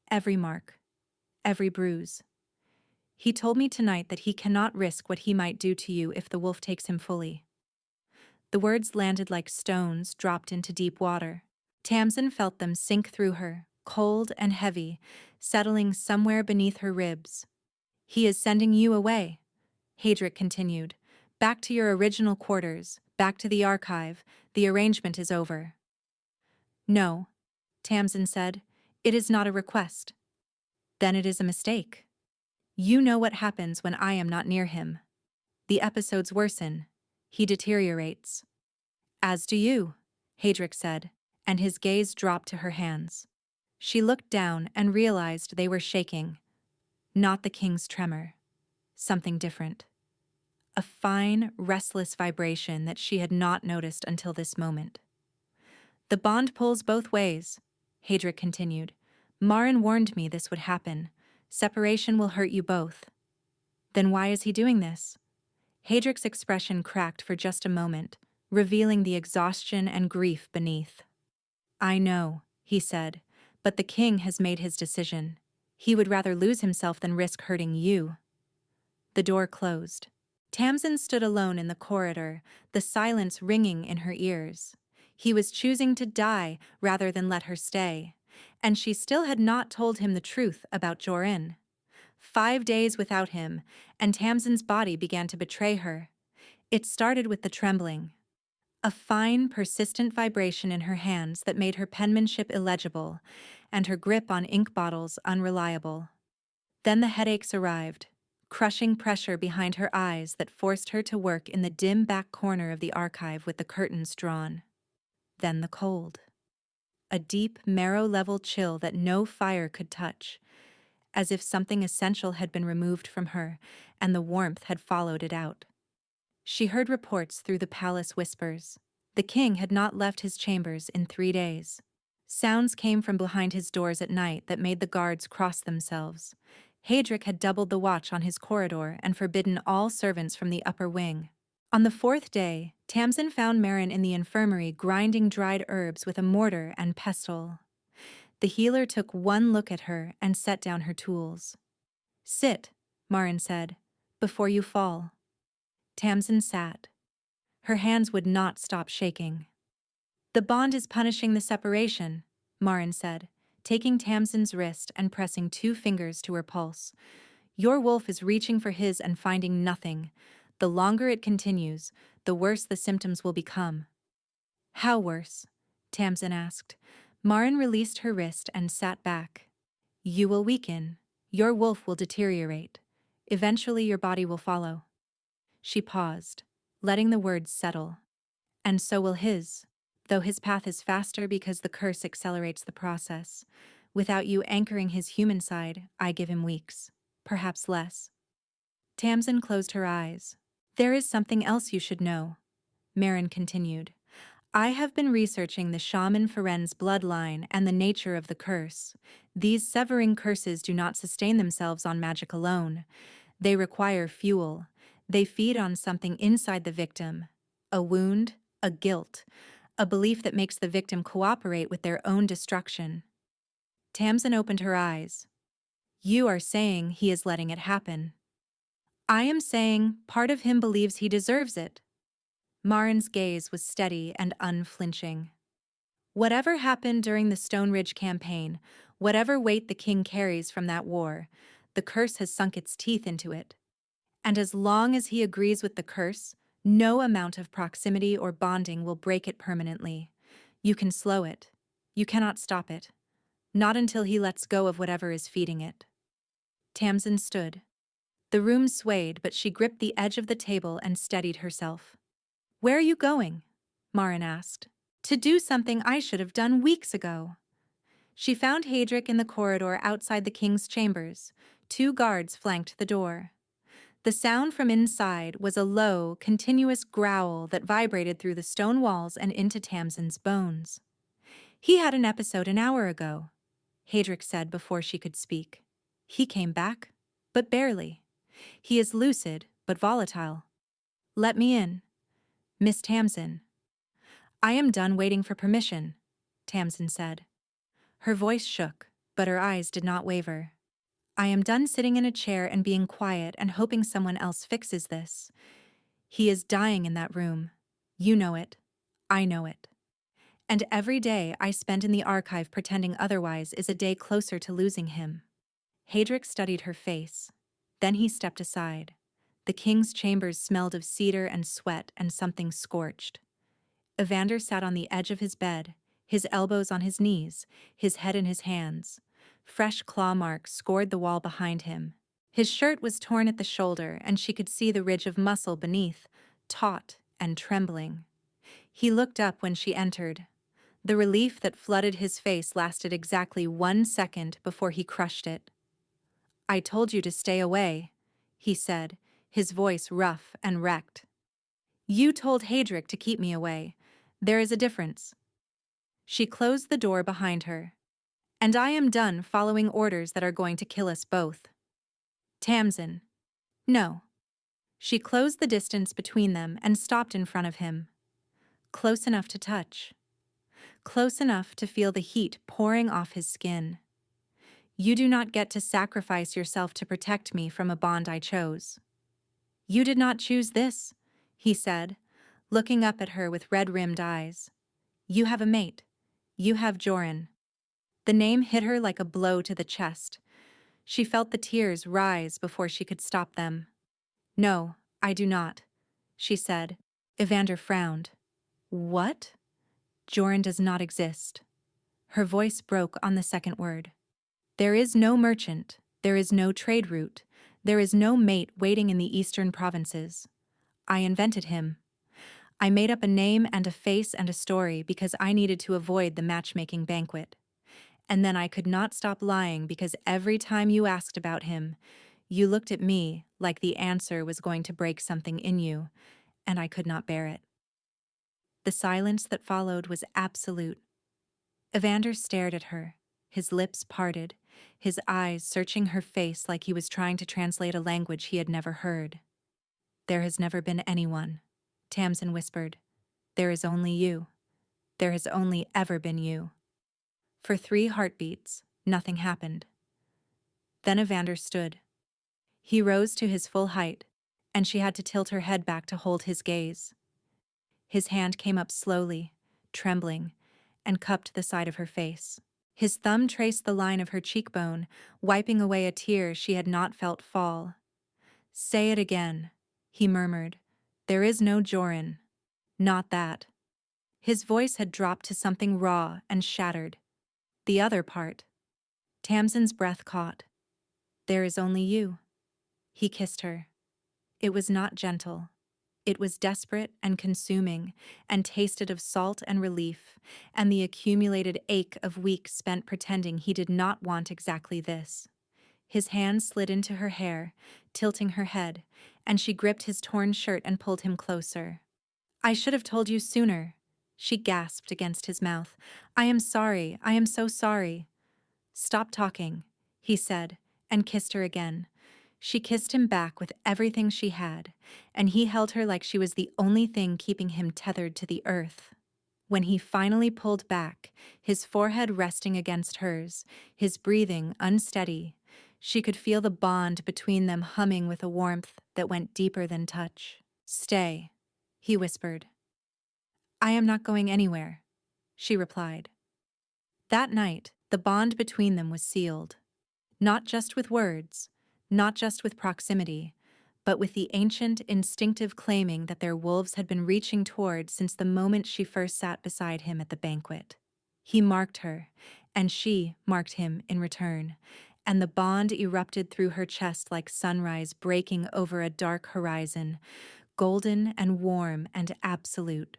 "Every mark, every bruise. He told me tonight that he cannot risk what he might do to you if the wolf takes him fully." The words landed like stones dropped into deep water. Tamsin felt them sink through her, cold and heavy, settling somewhere beneath her ribs. "He is sending you away," Hadric continued. "Back to your original quarters, back to the archive. The arrangement is over." "No," Tamsin said. "It is not a request." "Then it is a mistake. You know what happens when I am not near him. The episodes worsen. He deteriorates." "As do you," Hadric said, and his gaze dropped to her hands. She looked down and realized they were shaking. Not the king's tremor. Something different. A fine, restless vibration that she had not noticed until this moment. "The bond pulls both ways," Hadric continued. "Marin warned me this would happen. Separation will hurt you both. Then why is he doing this? Hadrick's expression cracked for just a moment, revealing the exhaustion and grief beneath. I know, he said, but the king has made his decision. He would rather lose himself than risk hurting you. The door closed. Tamsin stood alone in the corridor, the silence ringing in her ears. He was choosing to die rather than let her stay, and she still had not told him the truth about Jorin. 5 days without him, and Tamsin's body began to betray her. It started with the trembling. A fine, persistent vibration in her hands that made her penmanship illegible, and her grip on ink bottles unreliable. Then the headaches arrived, crushing pressure behind her eyes that forced her to work in the dim back corner of the archive with the curtains drawn. Then the cold. A deep, marrow-level chill that no fire could touch, as if something essential had been removed from her, and the warmth had followed it out. She heard reports through the palace whispers. The king had not left his chambers in 3 days. Sounds came from behind his doors at night that made the guards cross themselves. Hadrick had doubled the watch on his corridor and forbidden all servants from the upper wing. On the 4th day, Tamsin found Marin in the infirmary grinding dried herbs with a mortar and pestle. The healer took one look at her and set down her tools. Sit, Marin said, before you fall. Tamsin sat. Her hands would not stop shaking. The bond is punishing the separation, Marin said, taking Tamsin's wrist and pressing 2 fingers to her pulse. Your wolf is reaching for his and finding nothing. The longer it continues, the worse the symptoms will become. How worse? Tamsin asked. Marin released her wrist and sat back. You will weaken. Your wolf will deteriorate. Eventually your body will follow. She paused, letting the words settle. And so will his, though his path is faster because the curse accelerates the process. Without you anchoring his human side, I give him weeks, perhaps less. Tamsin closed her eyes. There is something else you should know, Marin continued. I have been researching the shaman Feren's bloodline and the nature of the curse. These severing curses do not sustain themselves on magic alone. They require fuel. They feed on something inside the victim. A wound, a guilt, a belief that makes the victim cooperate with their own destruction. Tamsin opened her eyes. You are saying he is letting it happen. I am saying part of him believes he deserves it. Marin's gaze was steady and unflinching. Whatever happened during the Stone Ridge campaign, whatever weight the king carries from that war, the curse has sunk its teeth into it. And as long as he agrees with the curse, no amount of proximity or bonding will break it permanently. You can slow it. You cannot stop it. Not until he lets go of whatever is feeding it. Tamsin stood. The room swayed, but she gripped the edge of the table and steadied herself. Where are you going? Marin asked. To do something I should have done weeks ago. She found Hadrick in the corridor outside the king's chambers. 2 guards flanked the door. The sound from inside was a low, continuous growl that vibrated through the stone walls and into Tamsin's bones. He had an episode an hour ago, Hadrick said before she could speak. He came back, but barely. He is lucid, but volatile. Let me in. Miss Tamsin. I am done waiting for permission, Tamsin said. Her voice shook, but her eyes did not waver. I am done sitting in a chair and being quiet and hoping someone else fixes this. He is dying in that room. You know it. I know it. And every day I spend in the archive pretending otherwise is a day closer to losing him. Hadrick studied her face. Then he stepped aside. The king's chambers smelled of cedar and sweat and something scorched. Evander sat on the edge of his bed, his elbows on his knees, his head in his hands. Fresh claw marks scored the wall behind him. His shirt was torn at the shoulder, and she could see the ridge of muscle beneath, taut and trembling. He looked up when she entered. The relief that flooded his face lasted exactly 1 second before he crushed it. I told you to stay away, he said, his voice rough and wrecked. You told Hadrick to keep me away. There is a difference. She closed the door behind her. And I am done following orders that are going to kill us both. Tamsin. No. She closed the distance between them and stopped in front of him. Close enough to touch. Close enough to feel the heat pouring off his skin. You do not get to sacrifice yourself to protect me from a bond I chose. You did not choose this, he said, looking up at her with red-rimmed eyes. You have a mate. You have Joran. The name hit her like a blow to the chest. She felt the tears rise before she could stop them. No, I do not, she said. Evander frowned. What? Joran does not exist. Her voice broke on the second word. There is no merchant, there is no trade route, there is no mate waiting in the eastern provinces. I invented him. I made up a name and a face and a story because I needed to avoid the matchmaking banquet. And then I could not stop lying because every time you asked about him, you looked at me like the answer was going to break something in you, and I could not bear it. The silence that followed was absolute. Evander stared at her, his lips parted, his eyes searching her face like he was trying to translate a language he had never heard. There has never been anyone, Tamsin whispered. There is only you. There has only ever been you. For 3 heartbeats, nothing happened. Then Evander stood. He rose to his full height, and she had to tilt her head back to hold his gaze. His hand came up slowly, trembling, and cupped the side of her face. His thumb traced the line of her cheekbone, wiping away a tear she had not felt fall. Say it again, he murmured. There is no Joran. Not that. His voice had dropped to something raw and shattered. The other part. Tamsin's breath caught. There is only you. He kissed her. It was not gentle. It was desperate and consuming, and tasted of salt and relief, and the accumulated ache of weeks spent pretending he did not want exactly this. His hand slid into her hair, tilting her head, and she gripped his torn shirt and pulled him closer. I should have told you sooner, she gasped against his mouth. I am sorry, I am so sorry. Stop talking, he said, and kissed her again. She kissed him back with everything she had, and he held her like she was the only thing keeping him tethered to the earth. When he finally pulled back, his forehead resting against hers, his breathing unsteady, she could feel the bond between them humming with a warmth that went deeper than touch. Stay, he whispered. I am not going anywhere, she replied. That night, the bond between them was sealed. Not just with words, not just with proximity, but with the ancient, instinctive claiming that their wolves had been reaching toward since the moment she first sat beside him at the banquet. He marked her, and she marked him in return, and the bond erupted through her chest like sunrise breaking over a dark horizon, golden and warm and absolute.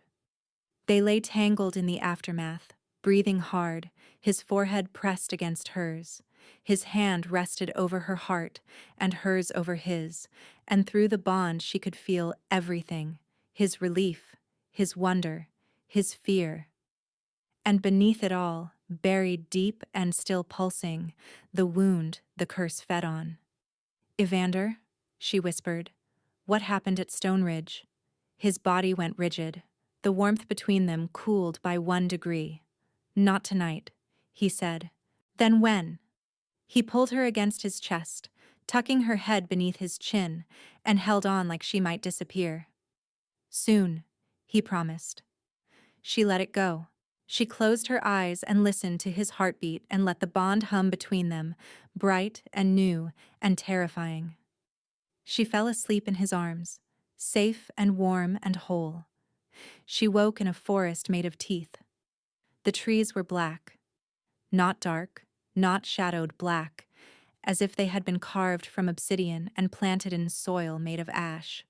They lay tangled in the aftermath, breathing hard, his forehead pressed against hers. His hand rested over her heart, and hers over his, and through the bond she could feel everything, his relief, his wonder, his fear. And beneath it all, buried deep and still pulsing, the wound the curse fed on. Evander, she whispered, what happened at Stone Ridge? His body went rigid. The warmth between them cooled by 1 degree. Not tonight, he said. Then when? He pulled her against his chest, tucking her head beneath his chin, and held on like she might disappear. Soon, he promised. She let it go. She closed her eyes and listened to his heartbeat and let the bond hum between them, bright and new and terrifying. She fell asleep in his arms, safe and warm and whole. She woke in a forest made of teeth. The trees were black. Not dark, not shadowed black, as if they had been carved from obsidian and planted in soil made of ash.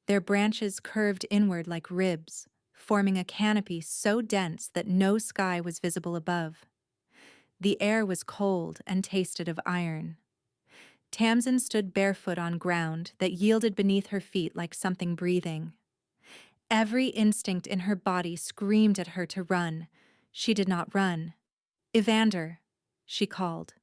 Their branches curved inward like ribs, forming a canopy so dense that no sky was visible above. The air was cold and tasted of iron. Tamsin stood barefoot on ground that yielded beneath her feet like something breathing. Every instinct in her body screamed at her to run. She did not run. Evander, she called.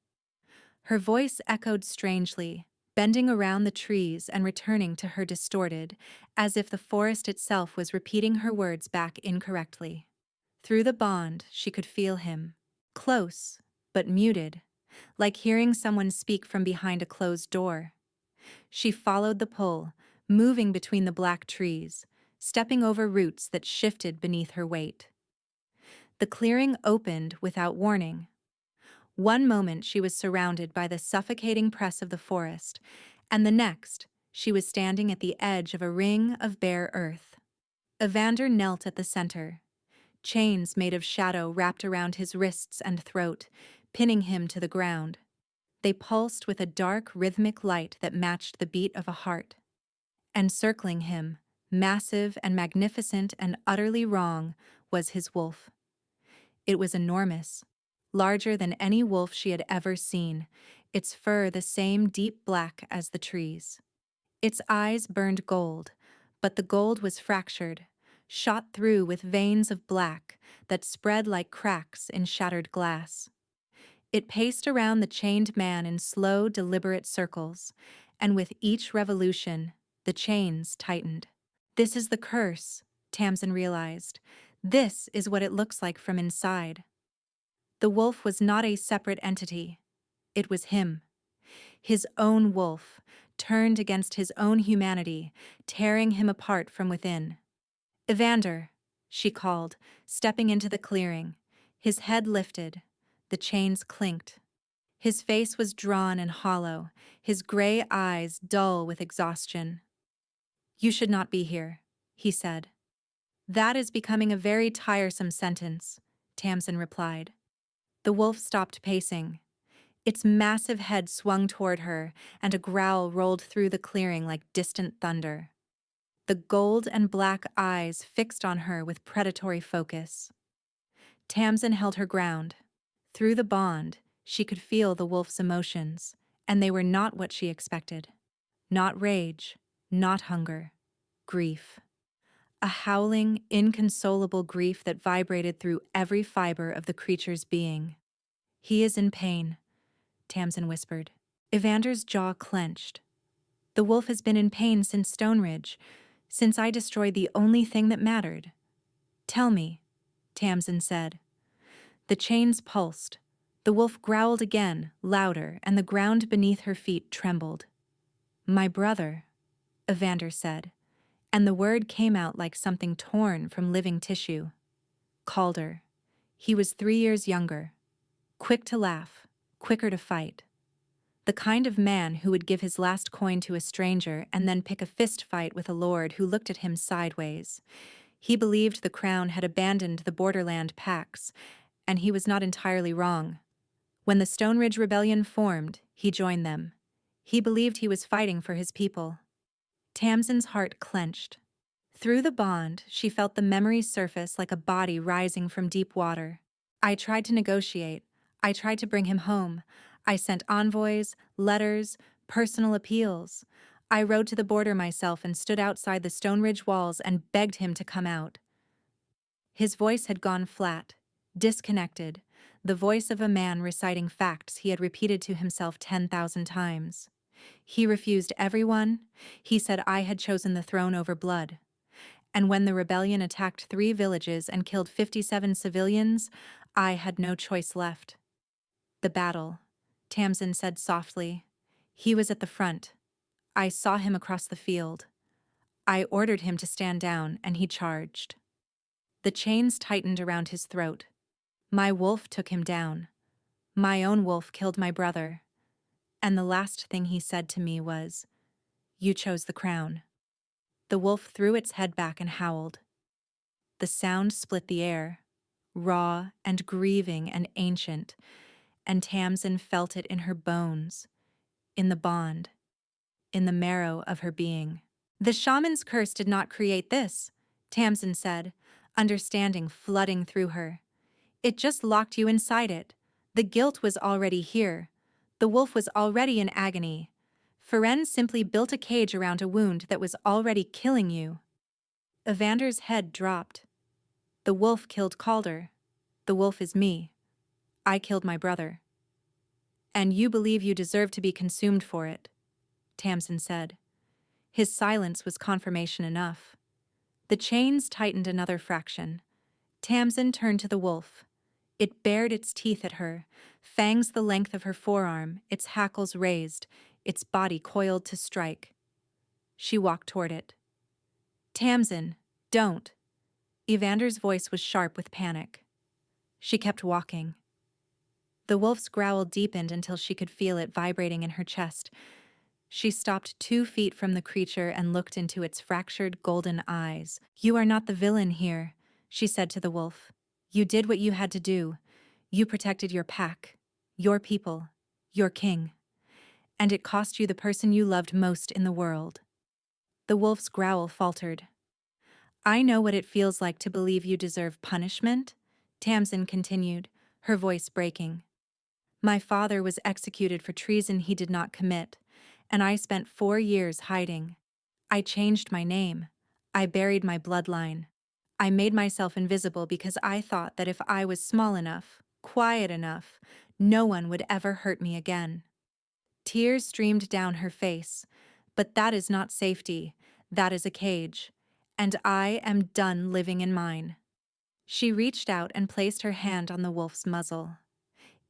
Her voice echoed strangely, bending around the trees and returning to her distorted, as if the forest itself was repeating her words back incorrectly. Through the bond, she could feel him. Close, but muted, like hearing someone speak from behind a closed door. She followed the pull, moving between the black trees, stepping over roots that shifted beneath her weight. The clearing opened without warning. One moment she was surrounded by the suffocating press of the forest, and the next she was standing at the edge of a ring of bare earth. Evander knelt at the center, chains made of shadow wrapped around his wrists and throat, pinning him to the ground. They pulsed with a dark, rhythmic light that matched the beat of a heart. And circling him, massive and magnificent and utterly wrong, was his wolf. It was enormous, larger than any wolf she had ever seen, its fur the same deep black as the trees. Its eyes burned gold, but the gold was fractured, shot through with veins of black that spread like cracks in shattered glass. It paced around the chained man in slow, deliberate circles, and with each revolution, the chains tightened. This is the curse, Tamsin realized. This is what it looks like from inside. The wolf was not a separate entity. It was him. His own wolf, turned against his own humanity, tearing him apart from within. "Evander," she called, stepping into the clearing. His head lifted. The chains clinked. His face was drawn and hollow, his gray eyes dull with exhaustion. "You should not be here," he said. "That is becoming a very tiresome sentence," Tamsin replied. The wolf stopped pacing. Its massive head swung toward her, and a growl rolled through the clearing like distant thunder. The gold and black eyes fixed on her with predatory focus. Tamsin held her ground. Through the bond, she could feel the wolf's emotions, and they were not what she expected. Not rage, not hunger, grief. A howling, inconsolable grief that vibrated through every fiber of the creature's being. "He is in pain," Tamsin whispered. Evander's jaw clenched. "The wolf has been in pain since Stone Ridge, since I destroyed the only thing that mattered." "Tell me," Tamsin said. The chains pulsed. The wolf growled again, louder, and the ground beneath her feet trembled. "My brother," Evander said, and the word came out like something torn from living tissue. "Calder. He was 3 years younger. Quick to laugh, quicker to fight. The kind of man who would give his last coin to a stranger and then pick a fist fight with a lord who looked at him sideways. He believed the crown had abandoned the borderland pacts, and he was not entirely wrong. When the Stone Ridge Rebellion formed, he joined them. He believed he was fighting for his people." Tamsin's heart clenched. Through the bond, she felt the memory surface like a body rising from deep water. "I tried to negotiate. I tried to bring him home. I sent envoys, letters, personal appeals. I rode to the border myself and stood outside the Stone Ridge walls and begged him to come out." His voice had gone flat, disconnected, the voice of a man reciting facts he had repeated to himself 10,000 times. "He refused everyone. He said I had chosen the throne over blood. And when the rebellion attacked 3 villages and killed 57 civilians, I had no choice left." "The battle," Tamsin said softly. "He was at the front. I saw him across the field. I ordered him to stand down, and he charged." The chains tightened around his throat. "My wolf took him down. My own wolf killed my brother. And the last thing he said to me was, 'You chose the crown.'" The wolf threw its head back and howled. The sound split the air, raw and grieving and ancient, and Tamsin felt it in her bones, in the bond, in the marrow of her being. "The shaman's curse did not create this," Tamsin said, understanding flooding through her. "It just locked you inside it. The guilt was already here. The wolf was already in agony. Ferenz simply built a cage around a wound that was already killing you." Evander's head dropped. "The wolf killed Calder. The wolf is me. I killed my brother." And you believe you deserve to be consumed for it, Tamsin said. His silence was confirmation enough. The chains tightened another fraction. Tamsin turned to the wolf. It bared its teeth at her, fangs the length of her forearm, its hackles raised, its body coiled to strike. She walked toward it. Tamsin, don't. Evander's voice was sharp with panic. She kept walking. The wolf's growl deepened until she could feel it vibrating in her chest. She stopped 2 feet from the creature and looked into its fractured golden eyes. You are not the villain here, she said to the wolf. You did what you had to do. You protected your pack, your people, your king. And it cost you the person you loved most in the world. The wolf's growl faltered. I know what it feels like to believe you deserve punishment, Tamsin continued, her voice breaking. My father was executed for treason he did not commit, and I spent 4 years hiding. I changed my name. I buried my bloodline. I made myself invisible because I thought that if I was small enough, quiet enough, no one would ever hurt me again. Tears streamed down her face. But that is not safety. That is a cage. And I am done living in mine. She reached out and placed her hand on the wolf's muzzle.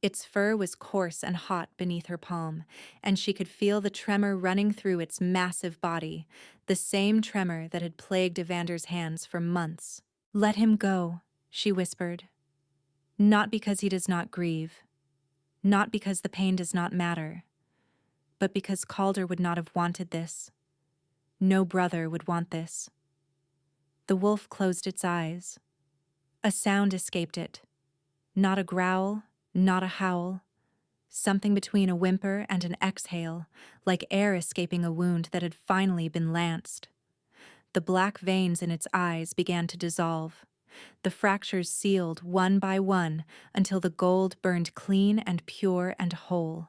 Its fur was coarse and hot beneath her palm, and she could feel the tremor running through its massive body, the same tremor that had plagued Evander's hands for months. Let him go, she whispered. Not because he does not grieve, not because the pain does not matter, but because Calder would not have wanted this. No brother would want this. The wolf closed its eyes. A sound escaped it. Not a growl, not a howl. Something between a whimper and an exhale, like air escaping a wound that had finally been lanced. The black veins in its eyes began to dissolve. The fractures sealed one by one until the gold burned clean and pure and whole.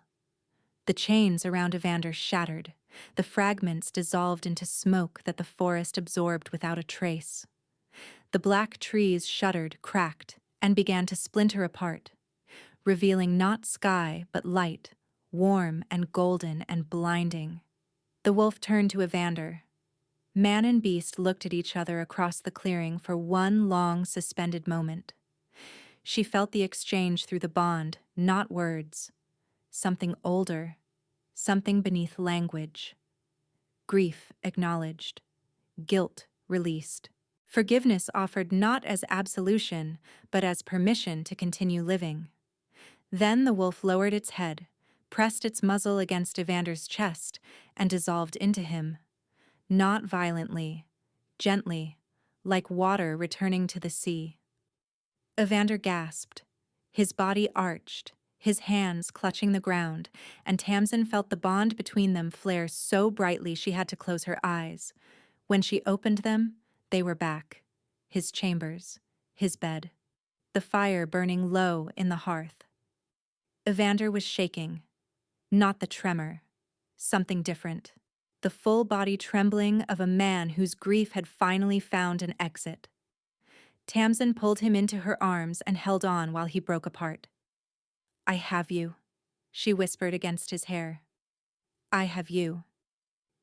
The chains around Evander shattered. The fragments dissolved into smoke that the forest absorbed without a trace. The black trees shuddered, cracked, and began to splinter apart, revealing not sky but light, warm and golden and blinding. The wolf turned to Evander. Man and beast looked at each other across the clearing for one long, suspended moment. She felt the exchange through the bond, not words. Something older, something beneath language. Grief acknowledged, guilt released. Forgiveness offered not as absolution, but as permission to continue living. Then the wolf lowered its head, pressed its muzzle against Evander's chest, and dissolved into him. Not violently, gently, like water returning to the sea. Evander gasped. His body arched, his hands clutching the ground, and Tamsin felt the bond between them flare so brightly she had to close her eyes. When she opened them, they were back. His chambers, his bed, the fire burning low in the hearth. Evander was shaking. Not the tremor. Something different. The full body trembling of a man whose grief had finally found an exit. Tamsin pulled him into her arms and held on while he broke apart. I have you, she whispered against his hair. I have you.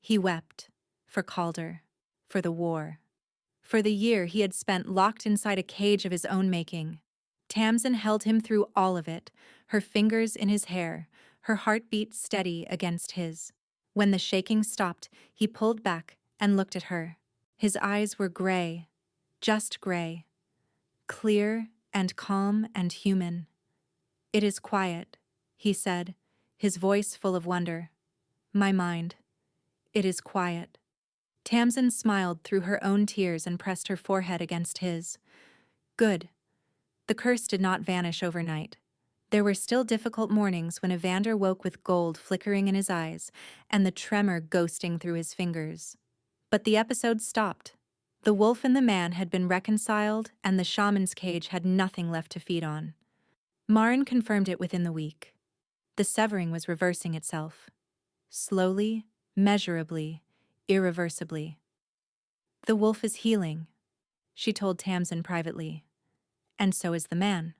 He wept. For Calder. For the war. For the year he had spent locked inside a cage of his own making. Tamsin held him through all of it, her fingers in his hair, her heartbeat steady against his. When the shaking stopped, he pulled back and looked at her. His eyes were gray, just gray, clear and calm and human. It is quiet, he said, his voice full of wonder. My mind. It is quiet. Tamsin smiled through her own tears and pressed her forehead against his. Good. The curse did not vanish overnight. There were still difficult mornings when Evander woke with gold flickering in his eyes and the tremor ghosting through his fingers. But the episode stopped. The wolf and the man had been reconciled, and the shaman's cage had nothing left to feed on. Marin confirmed it within the week. The severing was reversing itself. Slowly, measurably, irreversibly. The wolf is healing, she told Tamsin privately. And so is the man.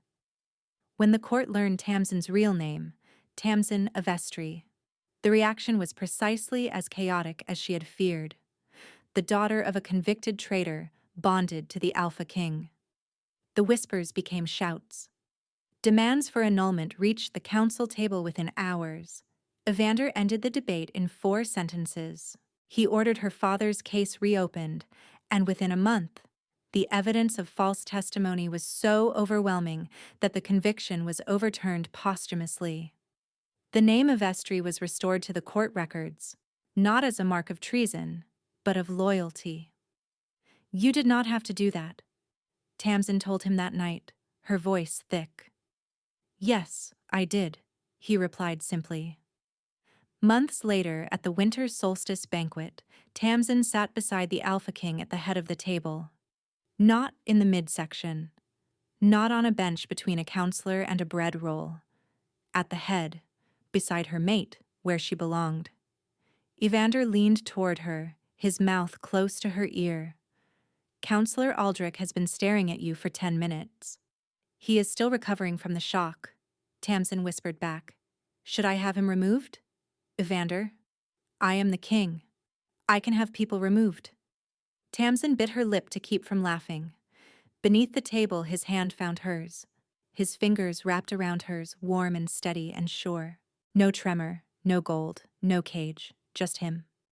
When the court learned Tamsin's real name, Tamsin of Vestry. The reaction was precisely as chaotic as she had feared. The daughter of a convicted traitor bonded to the Alpha King. The whispers became shouts. Demands for annulment reached the council table within hours. Evander ended the debate in 4 sentences. He ordered her father's case reopened, and within a month, the evidence of false testimony was so overwhelming that the conviction was overturned posthumously. The name of Vestry was restored to the court records, not as a mark of treason, but of loyalty. "You did not have to do that," Tamsin told him that night, her voice thick. "Yes, I did," he replied simply. Months later, at the winter solstice banquet, Tamsin sat beside the Alpha King at the head of the table. Not in the midsection, not on a bench between a counselor and a bread roll. At the head, beside her mate, where she belonged. Evander leaned toward her, his mouth close to her ear. "Counselor Aldrich has been staring at you for 10 minutes. He is still recovering from the shock," Tamsin whispered back. "Should I have him removed?" "Evander, I am the king. I can have people removed." Tamsin bit her lip to keep from laughing. Beneath the table, his hand found hers. His fingers wrapped around hers, warm and steady and sure. No tremor, no gold, no cage, just him.